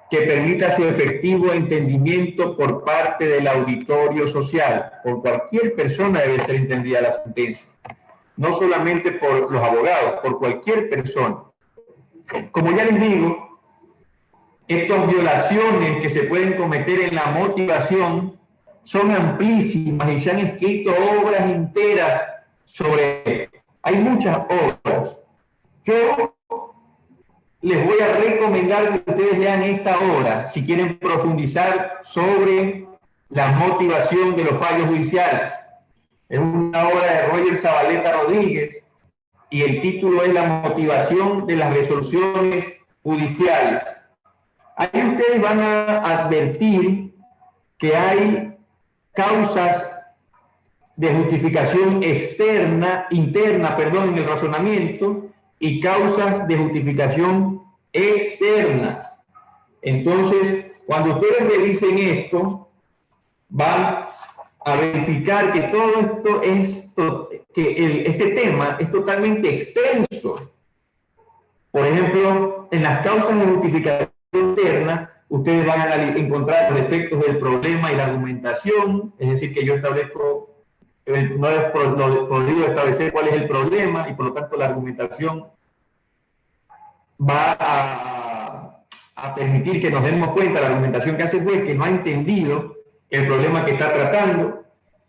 que permita su efectivo entendimiento por parte del auditorio social. Por cualquier persona debe ser entendida la sentencia, no solamente por los abogados, por cualquier persona. Como ya les digo, estas violaciones que se pueden cometer en la motivación son amplísimas y se han escrito obras enteras sobre esto. Hay muchas obras. Yo les voy a recomendar que ustedes lean esta obra si quieren profundizar sobre la motivación de los fallos judiciales. Es una obra de Roger Zabaleta Rodríguez y el título es La motivación de las resoluciones judiciales. Ahí ustedes van a advertir que hay causas de justificación interna, en el razonamiento, y causas de justificación externas. Entonces, cuando ustedes revisen esto, van a verificar que todo esto este tema es totalmente extenso. Por ejemplo, en las causas de justificación interna, ustedes van a encontrar los efectos del problema y la argumentación, es decir, que yo establezco, no he podido establecer cuál es el problema y por lo tanto la argumentación va a permitir que nos demos cuenta, la argumentación que hace el juez, que no ha entendido el problema que está tratando.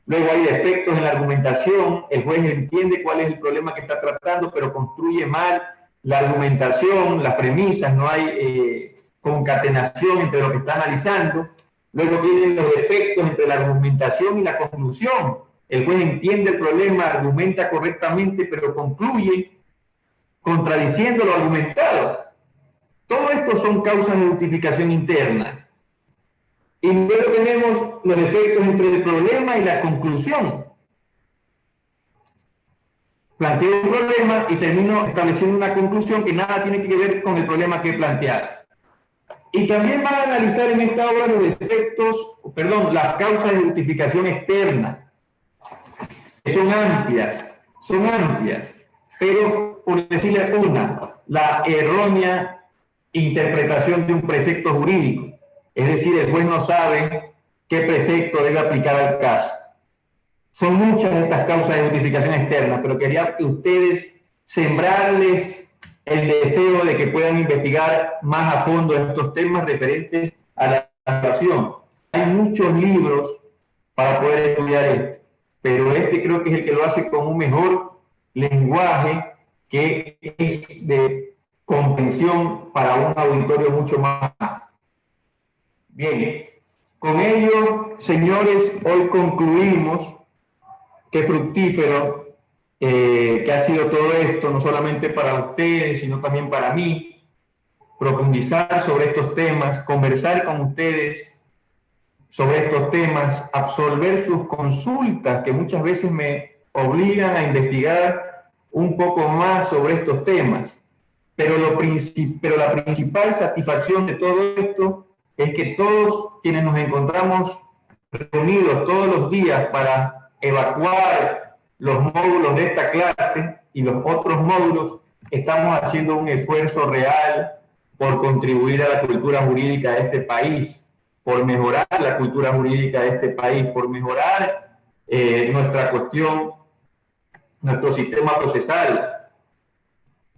Luego hay defectos en la argumentación, el juez entiende cuál es el problema que está tratando, pero construye mal la argumentación, las premisas, no hay concatenación entre lo que está analizando. Luego vienen los defectos entre la argumentación y la conclusión. El juez entiende el problema, argumenta correctamente, pero concluye contradiciendo lo argumentado. Todo esto son causas de justificación interna. Y luego tenemos los efectos entre el problema y la conclusión. Planteo un problema y termino estableciendo una conclusión que nada tiene que ver con el problema que he planteado. Y también van a analizar en esta obra los efectos, las causas de justificación externa, que son amplias, pero por decirle una, la errónea interpretación de un precepto jurídico. Es decir, el juez no sabe qué precepto debe aplicar al caso. Son muchas de estas causas de justificación externa, pero quería que ustedes sembrarles el deseo de que puedan investigar más a fondo estos temas referentes a la actuación. Hay muchos libros para poder estudiar esto, pero este creo que es el que lo hace con un mejor lenguaje que es de comprensión para un auditorio mucho más amplio. Bien, con ello, señores, hoy concluimos. Qué fructífero que ha sido todo esto, no solamente para ustedes, sino también para mí, profundizar sobre estos temas, conversar con ustedes sobre estos temas, absolver sus consultas que muchas veces me obligan a investigar un poco más sobre estos temas. Pero la principal satisfacción de todo esto es que todos quienes nos encontramos reunidos todos los días para evacuar los módulos de esta clase y los otros módulos, estamos haciendo un esfuerzo real por contribuir a la cultura jurídica de este país, por mejorar la cultura jurídica de este país, por mejorar nuestra cuestión, nuestro sistema procesal,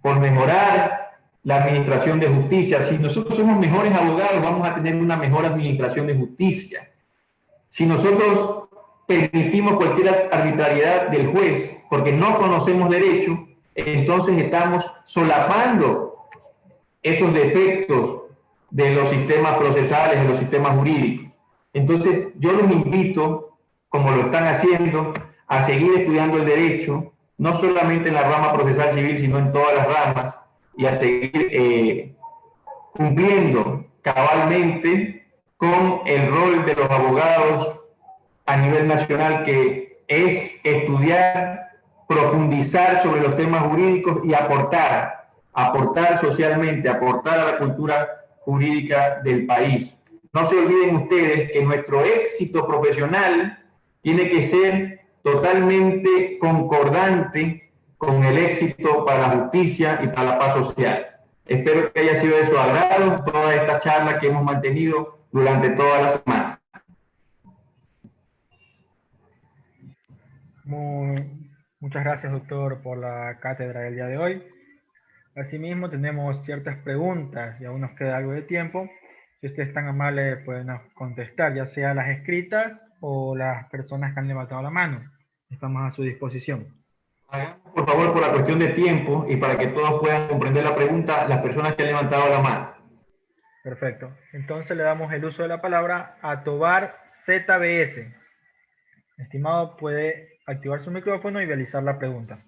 por mejorar la administración de justicia. Si nosotros somos mejores abogados, vamos a tener una mejor administración de justicia. Si nosotros permitimos cualquier arbitrariedad del juez porque no conocemos derecho, entonces estamos solapando esos defectos de los sistemas procesales, de los sistemas jurídicos. Entonces, yo los invito, como lo están haciendo, a seguir estudiando el derecho, no solamente en la rama procesal civil, sino en todas las ramas, y a seguir cumpliendo cabalmente con el rol de los abogados a nivel nacional, que es estudiar, profundizar sobre los temas jurídicos y aportar socialmente, aportar a la cultura jurídica del país. No se olviden ustedes que nuestro éxito profesional tiene que ser totalmente concordante con el éxito para la justicia y para la paz social. Espero que haya sido de su agrado toda esta charla que hemos mantenido durante toda la semana. Muchas gracias, doctor, por la cátedra del día de hoy. Asimismo, tenemos ciertas preguntas y aún nos queda algo de tiempo. Si usted es tan amable, pueden contestar, ya sea las escritas o las personas que han levantado la mano. Estamos a su disposición. Por favor, por la cuestión de tiempo y para que todos puedan comprender la pregunta, las personas que han levantado la mano. Perfecto. Entonces le damos el uso de la palabra a Tobar ZBS. Estimado, puede activar su micrófono y realizar la pregunta.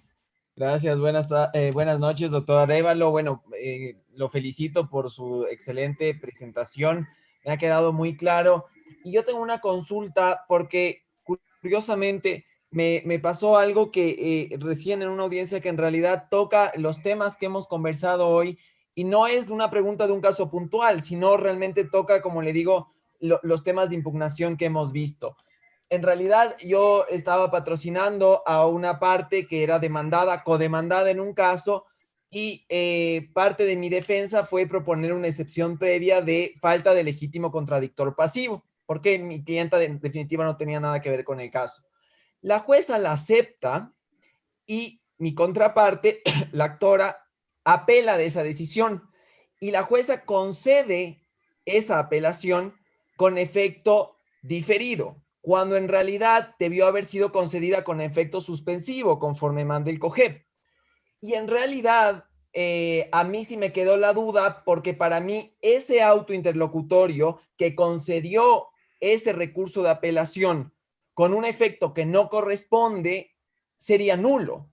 Gracias, buenas noches, doctor Arévalo. Bueno, lo felicito por su excelente presentación. Me ha quedado muy claro. Y yo tengo una consulta porque, curiosamente, me pasó algo que recién en una audiencia que en realidad toca los temas que hemos conversado hoy y no es una pregunta de un caso puntual, sino realmente toca, como le digo, los temas de impugnación que hemos visto. En realidad, yo estaba patrocinando a una parte que era demandada, codemandada en un caso, y parte de mi defensa fue proponer una excepción previa de falta de legítimo contradictor pasivo, porque mi clienta en definitiva no tenía nada que ver con el caso. La jueza la acepta y mi contraparte, la actora, apela de esa decisión y la jueza concede esa apelación con efecto diferido, cuando en realidad debió haber sido concedida con efecto suspensivo, conforme manda el COGEP. Y en realidad, a mí sí me quedó la duda, porque para mí ese auto interlocutorio que concedió ese recurso de apelación con un efecto que no corresponde sería nulo.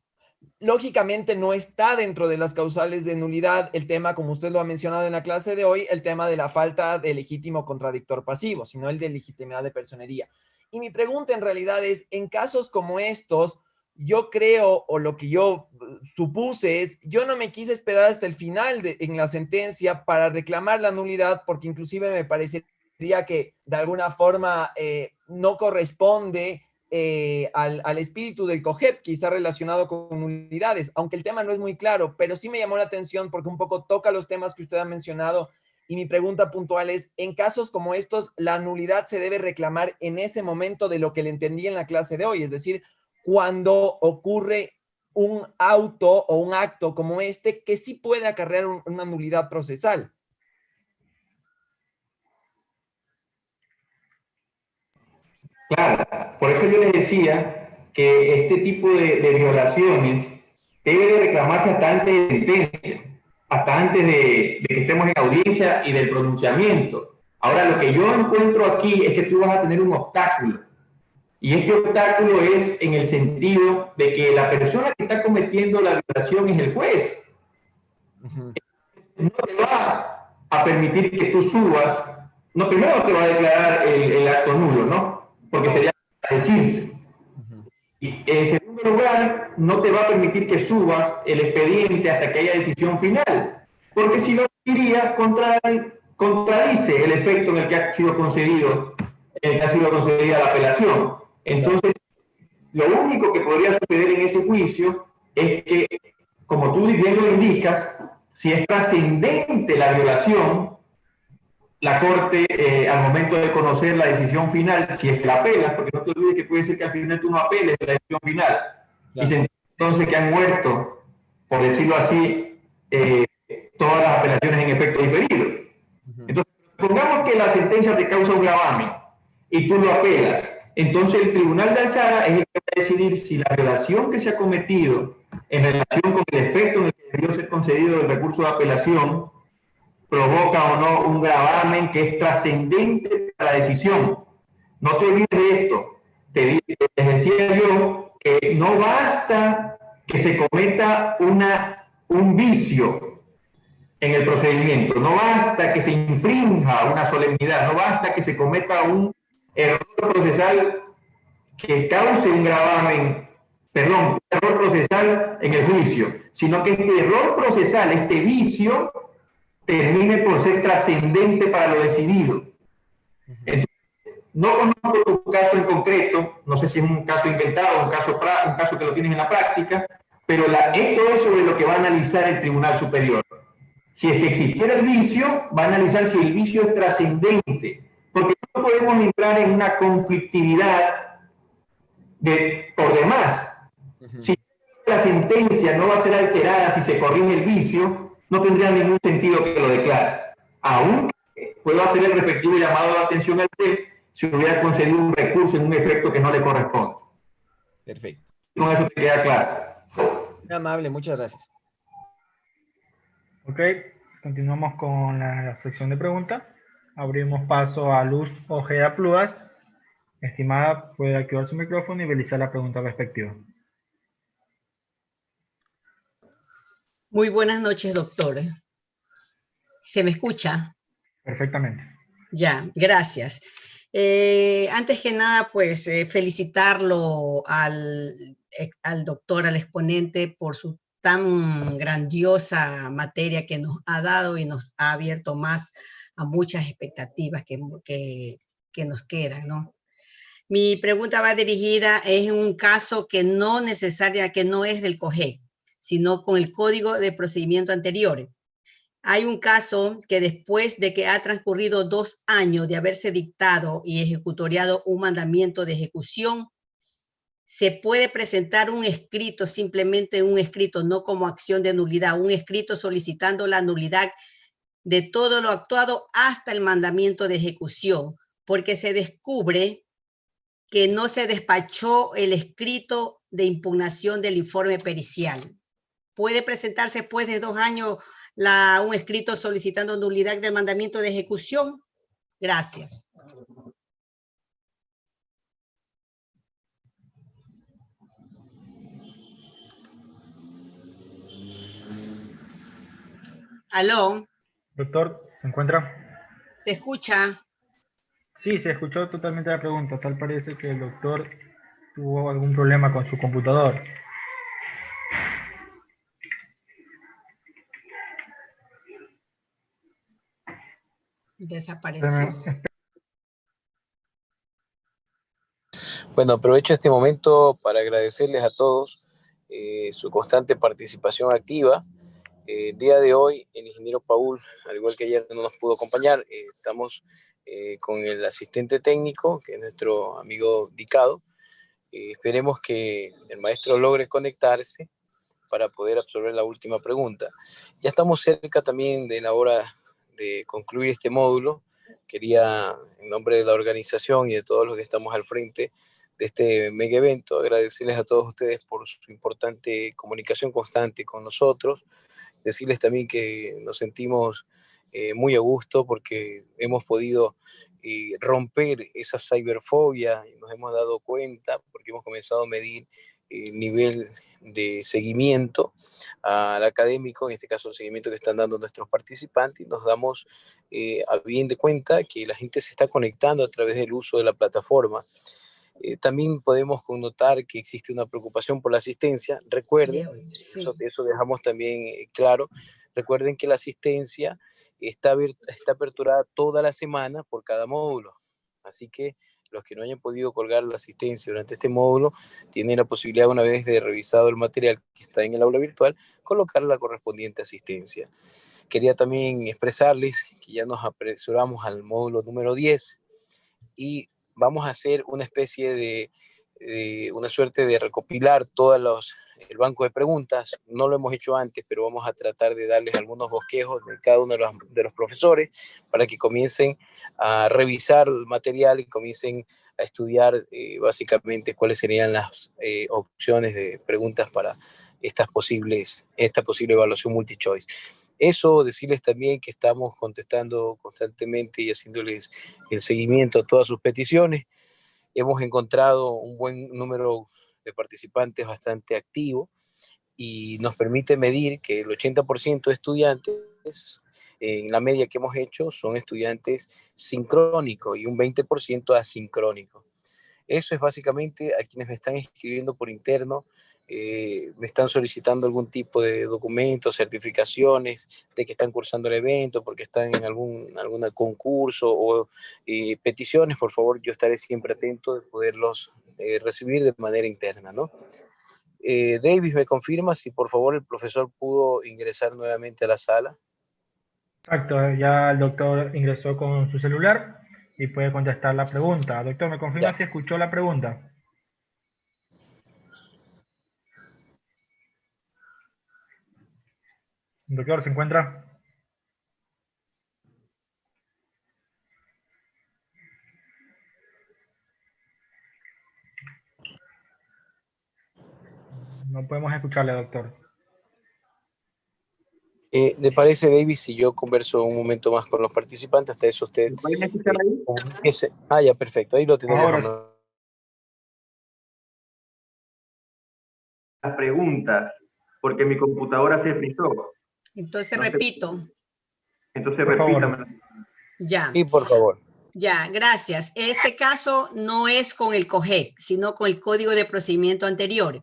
Lógicamente no está dentro de las causales de nulidad el tema, como usted lo ha mencionado en la clase de hoy, el tema de la falta de legítimo contradictor pasivo, sino el de legitimidad de personería. Y mi pregunta en realidad es, en casos como estos, yo creo, o lo que yo supuse es, yo no me quise esperar hasta el final en la sentencia para reclamar la nulidad, porque inclusive me parecería que de alguna forma no corresponde al espíritu del COGEP, quizá relacionado con nulidades, aunque el tema no es muy claro, pero sí me llamó la atención porque un poco toca los temas que usted ha mencionado. Y mi pregunta puntual es, en casos como estos, la nulidad se debe reclamar en ese momento de lo que le entendí en la clase de hoy, es decir, cuando ocurre un auto o un acto como este que sí puede acarrear una nulidad procesal. Claro, por eso yo les decía que este tipo de violaciones debe de reclamarse hasta antes de sentencia, hasta antes de que estemos en audiencia y del pronunciamiento. Ahora, lo que yo encuentro aquí es que tú vas a tener un obstáculo. Y este obstáculo es en el sentido de que la persona que está cometiendo la violación es el juez. No te va a permitir que tú subas, no, primero te va a declarar el acto nulo, ¿no? Porque sería decirse. Y en segundo lugar, no te va a permitir que subas el expediente hasta que haya decisión final, porque si lo subiría, contradice el efecto en el que ha sido concedido, en el que ha sido concedida la apelación. Entonces, lo único que podría suceder en ese juicio es que, como tú bien lo indicas, si es trascendente la violación, la Corte, al momento de conocer la decisión final, si es que la apelas, porque no te olvides que puede ser que al final tú no apeles la decisión final, claro, y se entonces que han muerto, por decirlo así, todas las apelaciones en efecto diferido. Entonces, supongamos que la sentencia te causa un gravamen y tú lo apelas. Entonces, el tribunal de alzada es el que va a decidir si la violación que se ha cometido en relación con el efecto en el que debió ser concedido el recurso de apelación provoca o no un gravamen que es trascendente para la decisión. No te olvides de esto. Te decía yo que no basta que se cometa un vicio en el procedimiento, no basta que se infrinja una solemnidad, no basta que se cometa un error procesal que cause un gravamen, perdón, un error procesal en el juicio, sino que este error procesal, este vicio, termine por ser trascendente para lo decidido. Entonces, no conozco tu caso en concreto, no sé si es un caso inventado, un caso que lo tienes en la práctica, pero esto es sobre lo que va a analizar el Tribunal Superior. Si es que existiera el vicio, va a analizar si el vicio es trascendente, porque no podemos entrar en una conflictividad por demás. Si la sentencia no va a ser alterada si se corrige el vicio, no tendría ningún sentido que lo declare. Aunque puedo hacer el respectivo llamado de atención al juez si hubiera concedido un recurso en un efecto que no le corresponde. Perfecto. Con eso te queda claro. Muy amable, muchas gracias. Ok, continuamos con la sección de preguntas. Abrimos paso a Luz Ojeda Pluas. Estimada, puede activar su micrófono y realizar la pregunta respectiva. Muy buenas noches, doctor. ¿Se me escucha? Perfectamente. Ya, gracias. Antes que nada, pues felicitarlo al doctor, al exponente, por su tan grandiosa materia que nos ha dado y nos ha abierto más a muchas expectativas que nos quedan, ¿no? Mi pregunta va dirigida, es un caso que no es del COGEC, sino con el Código de Procedimiento anterior. Hay un caso que después de que ha transcurrido 2 años de haberse dictado y ejecutoriado un mandamiento de ejecución, se puede presentar un escrito, simplemente un escrito, no como acción de nulidad, un escrito solicitando la nulidad de todo lo actuado hasta el mandamiento de ejecución, porque se descubre que no se despachó el escrito de impugnación del informe pericial. ¿Puede presentarse después de 2 años un escrito solicitando nulidad del mandamiento de ejecución? Gracias. ¿Aló? Doctor, ¿se encuentra? ¿Se escucha? Sí, se escuchó totalmente la pregunta. Tal parece que el doctor tuvo algún problema con su computador. Desapareció. Bueno, aprovecho este momento para agradecerles a todos su constante participación activa. El día de hoy, el ingeniero Paul, al igual que ayer, no nos pudo acompañar. Estamos con el asistente técnico, que es nuestro amigo Dicado. Esperemos que el maestro logre conectarse para poder absorber la última pregunta. Ya estamos cerca también de la hora de concluir este módulo. Quería, en nombre de la organización y de todos los que estamos al frente de este mega evento, agradecerles a todos ustedes por su importante comunicación constante con nosotros. Decirles también que nos sentimos muy a gusto porque hemos podido romper esa ciberfobia y nos hemos dado cuenta porque hemos comenzado a medir el nivel de seguimiento al académico, en este caso el seguimiento que están dando nuestros participantes, y nos damos a bien de cuenta que la gente se está conectando a través del uso de la plataforma. También podemos connotar que existe una preocupación por la asistencia. Recuerden, Sí. eso dejamos también claro, recuerden que la asistencia está aperturada toda la semana por cada módulo. Así que los que no hayan podido colgar la asistencia durante este módulo tienen la posibilidad, una vez de revisado el material que está en el aula virtual, colocar la correspondiente asistencia. Quería también expresarles que ya nos apresuramos al módulo número 10 y vamos a hacer una especie de una suerte de recopilar el banco de preguntas. No lo hemos hecho antes, pero vamos a tratar de darles algunos bosquejos de cada uno de los profesores para que comiencen a revisar el material y comiencen a estudiar básicamente cuáles serían las opciones de preguntas para esta posible evaluación multi-choice. Eso, decirles también que estamos contestando constantemente y haciéndoles el seguimiento a todas sus peticiones. Hemos encontrado un buen número de participantes bastante activo y nos permite medir que el 80% de estudiantes, en la media que hemos hecho, son estudiantes sincrónicos y un 20% asincrónicos. Eso es básicamente a quienes me están escribiendo por interno, me están solicitando algún tipo de documentos, certificaciones de que están cursando el evento, porque están en algún concurso o peticiones. Por favor, yo estaré siempre atento de poderlos recibir de manera interna, ¿no? Davis, ¿me confirma si por favor el profesor pudo ingresar nuevamente a la sala? Exacto, ya el doctor ingresó con su celular y puede contestar la pregunta. Doctor, ¿me confirma si escuchó la pregunta? Doctor, ¿se encuentra? No podemos escucharle, doctor. ¿Le parece, David, si yo converso un momento más con los participantes? Hasta eso usted... ¿Pueden escuchar ahí? ya, perfecto. Ahí lo tenemos. Ahora. Las preguntas, porque mi computadora se frizó. Entonces repito. Entonces Por repítame. favor. Ya. Sí, por favor. Ya, gracias. Este caso no es con el COGEC, sino con el Código de Procedimiento anterior.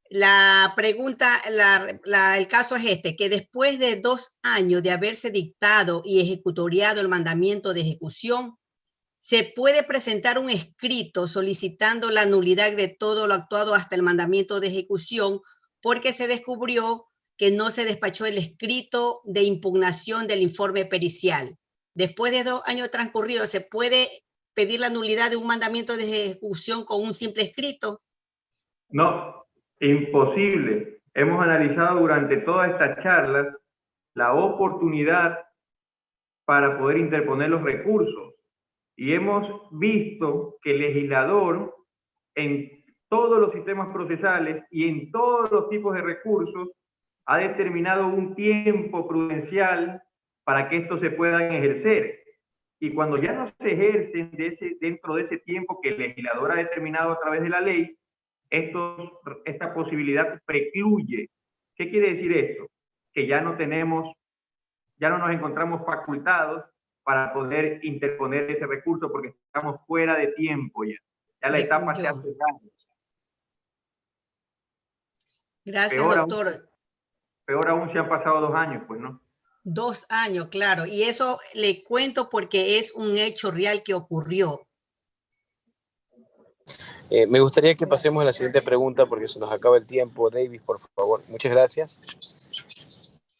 La pregunta, el caso es este, que después de 2 años de haberse dictado y ejecutoriado el mandamiento de ejecución, se puede presentar un escrito solicitando la nulidad de todo lo actuado hasta el mandamiento de ejecución, porque se descubrió que no se despachó el escrito de impugnación del informe pericial. Después de 2 años transcurridos, ¿se puede pedir la nulidad de un mandamiento de ejecución con un simple escrito? No, imposible. Hemos analizado durante todas estas charlas la oportunidad para poder interponer los recursos y hemos visto que el legislador en todos los sistemas procesales y en todos los tipos de recursos ha determinado un tiempo prudencial para que estos se puedan ejercer. Y cuando ya no se ejercen dentro de ese tiempo que el legislador ha determinado a través de la ley, esta posibilidad precluye. ¿Qué quiere decir esto? Que ya no nos encontramos facultados para poder interponer ese recurso porque estamos fuera de tiempo ya. Ya la etapa se ha cerrado. Gracias, doctor. Peor aún si han pasado 2 años, pues, ¿no? 2 años, claro. Y eso le cuento porque es un hecho real que ocurrió. Me gustaría que pasemos a la siguiente pregunta porque se nos acaba el tiempo. Davis, por favor. Muchas gracias.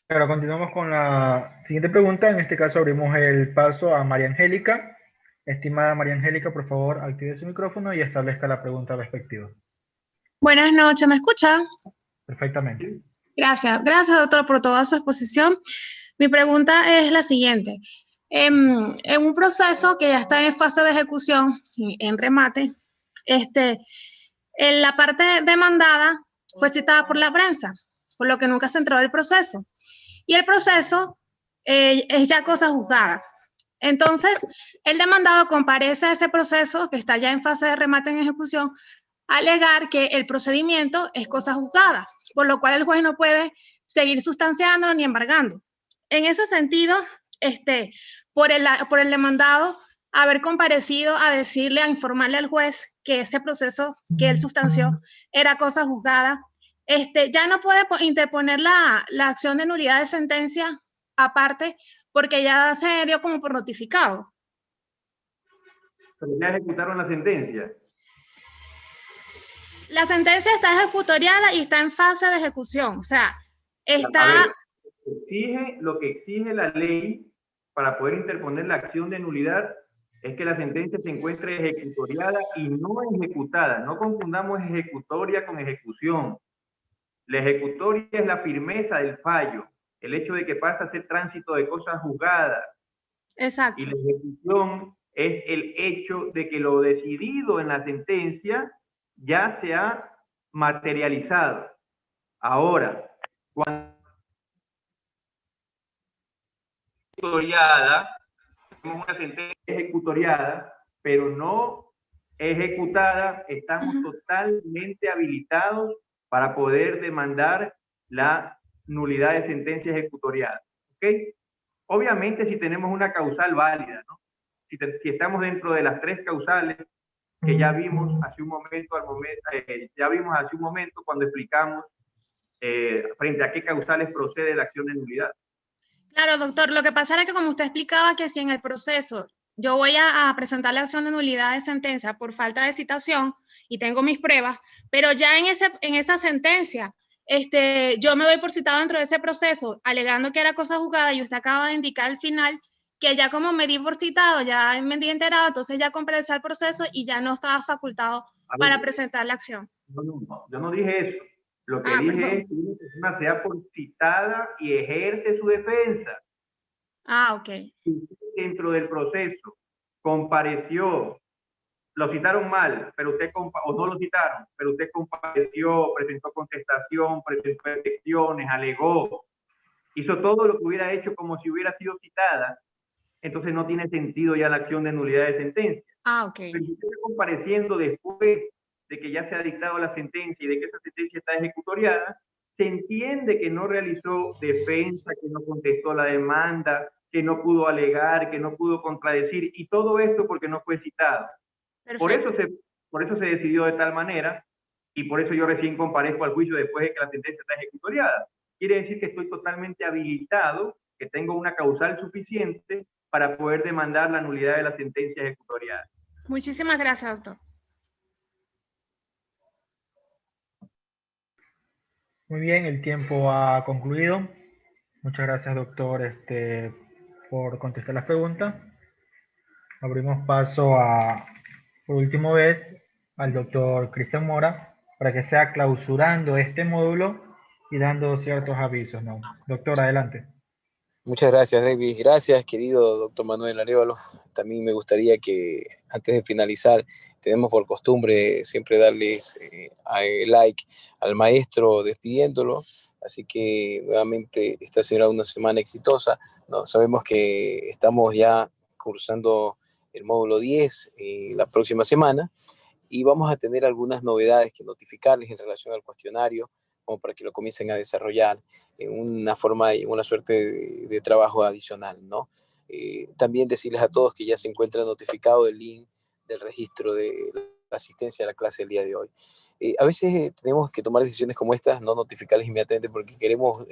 Ahora continuamos con la siguiente pregunta. En este caso abrimos el paso a María Angélica. Estimada María Angélica, por favor, active su micrófono y establezca la pregunta respectiva. Buenas noches, ¿me escucha? Perfectamente. Gracias, doctor, por toda su exposición. Mi pregunta es la siguiente. En un proceso que ya está en fase de ejecución, en remate, en la parte demandada fue citada por la prensa, por lo que nunca se entró el proceso. Y el proceso es ya cosa juzgada. Entonces, el demandado comparece a ese proceso que está ya en fase de remate en ejecución, a alegar que el procedimiento es cosa juzgada, por lo cual el juez no puede seguir sustanciándolo ni embargando. En ese sentido, por el demandado haber comparecido a decirle, a informarle al juez que ese proceso que él sustanció era cosa juzgada, ya no puede interponer la acción de nulidad de sentencia aparte porque ya se dio como por notificado. Pero ya ejecutaron la sentencia. La sentencia está ejecutoriada y está en fase de ejecución, o sea, está... A ver, lo que exige la ley para poder interponer la acción de nulidad es que la sentencia se encuentre ejecutoriada y no ejecutada. No confundamos ejecutoria con ejecución. La ejecutoria es la firmeza del fallo, el hecho de que pasa a ser tránsito de cosas juzgadas. Exacto. Y la ejecución es el hecho de que lo decidido en la sentencia ya se ha materializado. Ahora, cuando tenemos una sentencia ejecutoriada, pero no ejecutada, estamos totalmente habilitados para poder demandar la nulidad de sentencia ejecutoriada. ¿Ok? Obviamente si tenemos una causal válida, ¿no? Si estamos dentro de las 3 causales que ya vimos hace un momento, cuando explicamos frente a qué causales procede la acción de nulidad. Claro, doctor, lo que pasa era que como usted explicaba que si en el proceso yo voy a presentar la acción de nulidad de sentencia por falta de citación y tengo mis pruebas, pero ya en esa sentencia yo me doy por citado dentro de ese proceso alegando que era cosa juzgada y usted acaba de indicar al final que ya como me di por citado, ya me di enterado, entonces ya comprensa el proceso y ya no estaba facultado para presentar la acción. No, yo no dije eso. Lo que dije es que una persona sea por citada y ejerce su defensa. Ok. Dentro del proceso compareció, lo citaron mal, pero usted o no lo citaron, pero usted compareció, presentó contestación, presentó excepciones, alegó, hizo todo lo que hubiera hecho como si hubiera sido citada, entonces no tiene sentido ya la acción de nulidad de sentencia. Ok. Pero si usted está compareciendo después de que ya se ha dictado la sentencia y de que esa sentencia está ejecutoriada, se entiende que no realizó defensa, que no contestó la demanda, que no pudo alegar, que no pudo contradecir, y todo esto porque no fue citado. Por eso se decidió de tal manera, y por eso yo recién comparezco al juicio después de que la sentencia está ejecutoriada. Quiere decir que estoy totalmente habilitado, que tengo una causal suficiente para poder demandar la nulidad de la sentencia ejecutoriada. Muchísimas gracias, doctor. Muy bien, el tiempo ha concluido. Muchas gracias, doctor, por contestar las preguntas. Abrimos paso por última vez, al doctor Cristian Mora para que sea clausurando este módulo y dando ciertos avisos, ¿no? Doctor, adelante. Muchas gracias, David. Gracias, querido doctor Manuel Arévalo. También me gustaría que antes de finalizar, tenemos por costumbre siempre darles like al maestro despidiéndolo. Así que nuevamente esta será una semana exitosa, ¿no? Sabemos que estamos ya cursando el módulo 10 la próxima semana y vamos a tener algunas novedades que notificarles en relación al cuestionario, como para que lo comiencen a desarrollar en una forma y una suerte de trabajo adicional, ¿no? También decirles a todos que ya se encuentra notificado el link del registro de la asistencia a la clase del día de hoy. A veces tenemos que tomar decisiones como estas, no notificarles inmediatamente porque queremos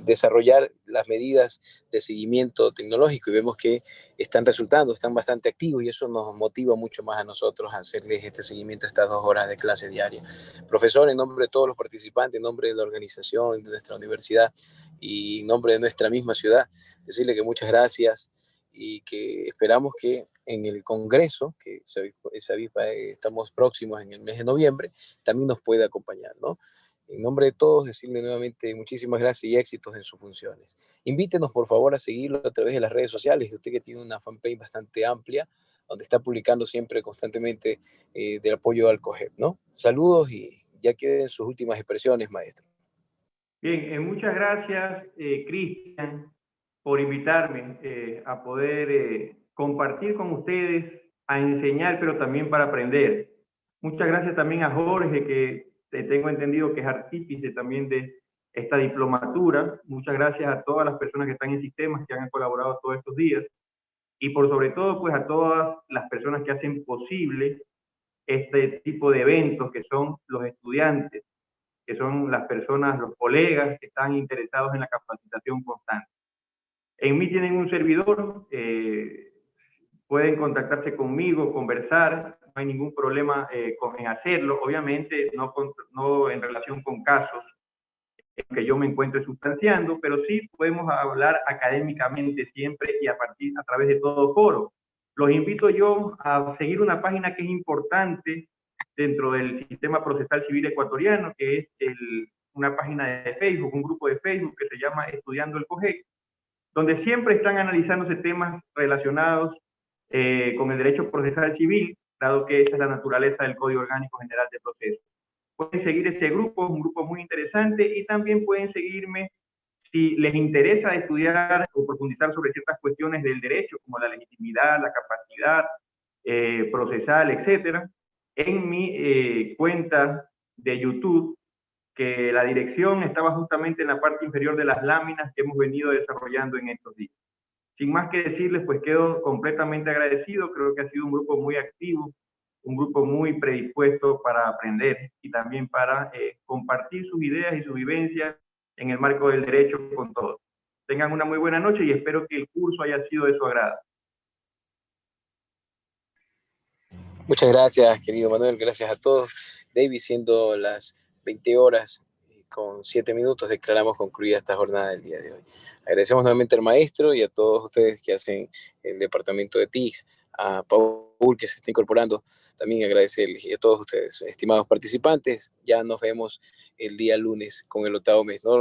desarrollar las medidas de seguimiento tecnológico y vemos que están resultando, están bastante activos y eso nos motiva mucho más a nosotros a hacerles este seguimiento a estas 2 horas de clase diaria. Profesor, en nombre de todos los participantes, en nombre de la organización, de nuestra universidad y en nombre de nuestra misma ciudad, decirle que muchas gracias y que esperamos que en el Congreso, que estamos próximos en el mes de noviembre, también nos pueda acompañar, ¿no? En nombre de todos, decirle nuevamente muchísimas gracias y éxitos en sus funciones. Invítenos, por favor, a seguirlo a través de las redes sociales. Usted que tiene una fanpage bastante amplia, donde está publicando siempre constantemente del apoyo al COGEP, ¿no? Saludos y ya queden sus últimas expresiones, maestro. Bien, muchas gracias, Cristian, por invitarme a poder compartir con ustedes, a enseñar, pero también para aprender. Muchas gracias también a Jorge, que tengo entendido que es artífice también de esta diplomatura. Muchas gracias a todas las personas que están en sistemas, que han colaborado todos estos días. Y por sobre todo, pues a todas las personas que hacen posible este tipo de eventos, que son los estudiantes, que son las personas, los colegas que están interesados en la capacitación constante. En mí tienen un servidor, pueden contactarse conmigo, conversar, no hay ningún problema en hacerlo, obviamente no en relación con casos en que yo me encuentre sustanciando, pero sí podemos hablar académicamente siempre y a través de todo foro. Los invito yo a seguir una página que es importante dentro del sistema procesal civil ecuatoriano, que es una página de Facebook, un grupo de Facebook que se llama Estudiando el COGEC, donde siempre están analizándose temas relacionados con el derecho procesal civil, dado que esa es la naturaleza del Código Orgánico General de Proceso. Pueden seguir ese grupo, es un grupo muy interesante, y también pueden seguirme si les interesa estudiar o profundizar sobre ciertas cuestiones del derecho, como la legitimidad, la capacidad procesal, etcétera, en mi cuenta de YouTube, que la dirección estaba justamente en la parte inferior de las láminas que hemos venido desarrollando en estos días. Sin más que decirles, pues quedo completamente agradecido. Creo que ha sido un grupo muy activo, un grupo muy predispuesto para aprender y también para compartir sus ideas y sus vivencias en el marco del derecho con todos. Tengan una muy buena noche y espero que el curso haya sido de su agrado. Muchas gracias, querido Manuel. Gracias a todos. David, siendo las 20 horas con 7 minutos, declaramos concluida esta jornada del día de hoy. Agradecemos nuevamente al maestro y a todos ustedes que hacen el departamento de TICS, a Paul que se está incorporando, también agradecerles, y a todos ustedes, estimados participantes. Ya nos vemos el día lunes con el 8º mes. ¿No?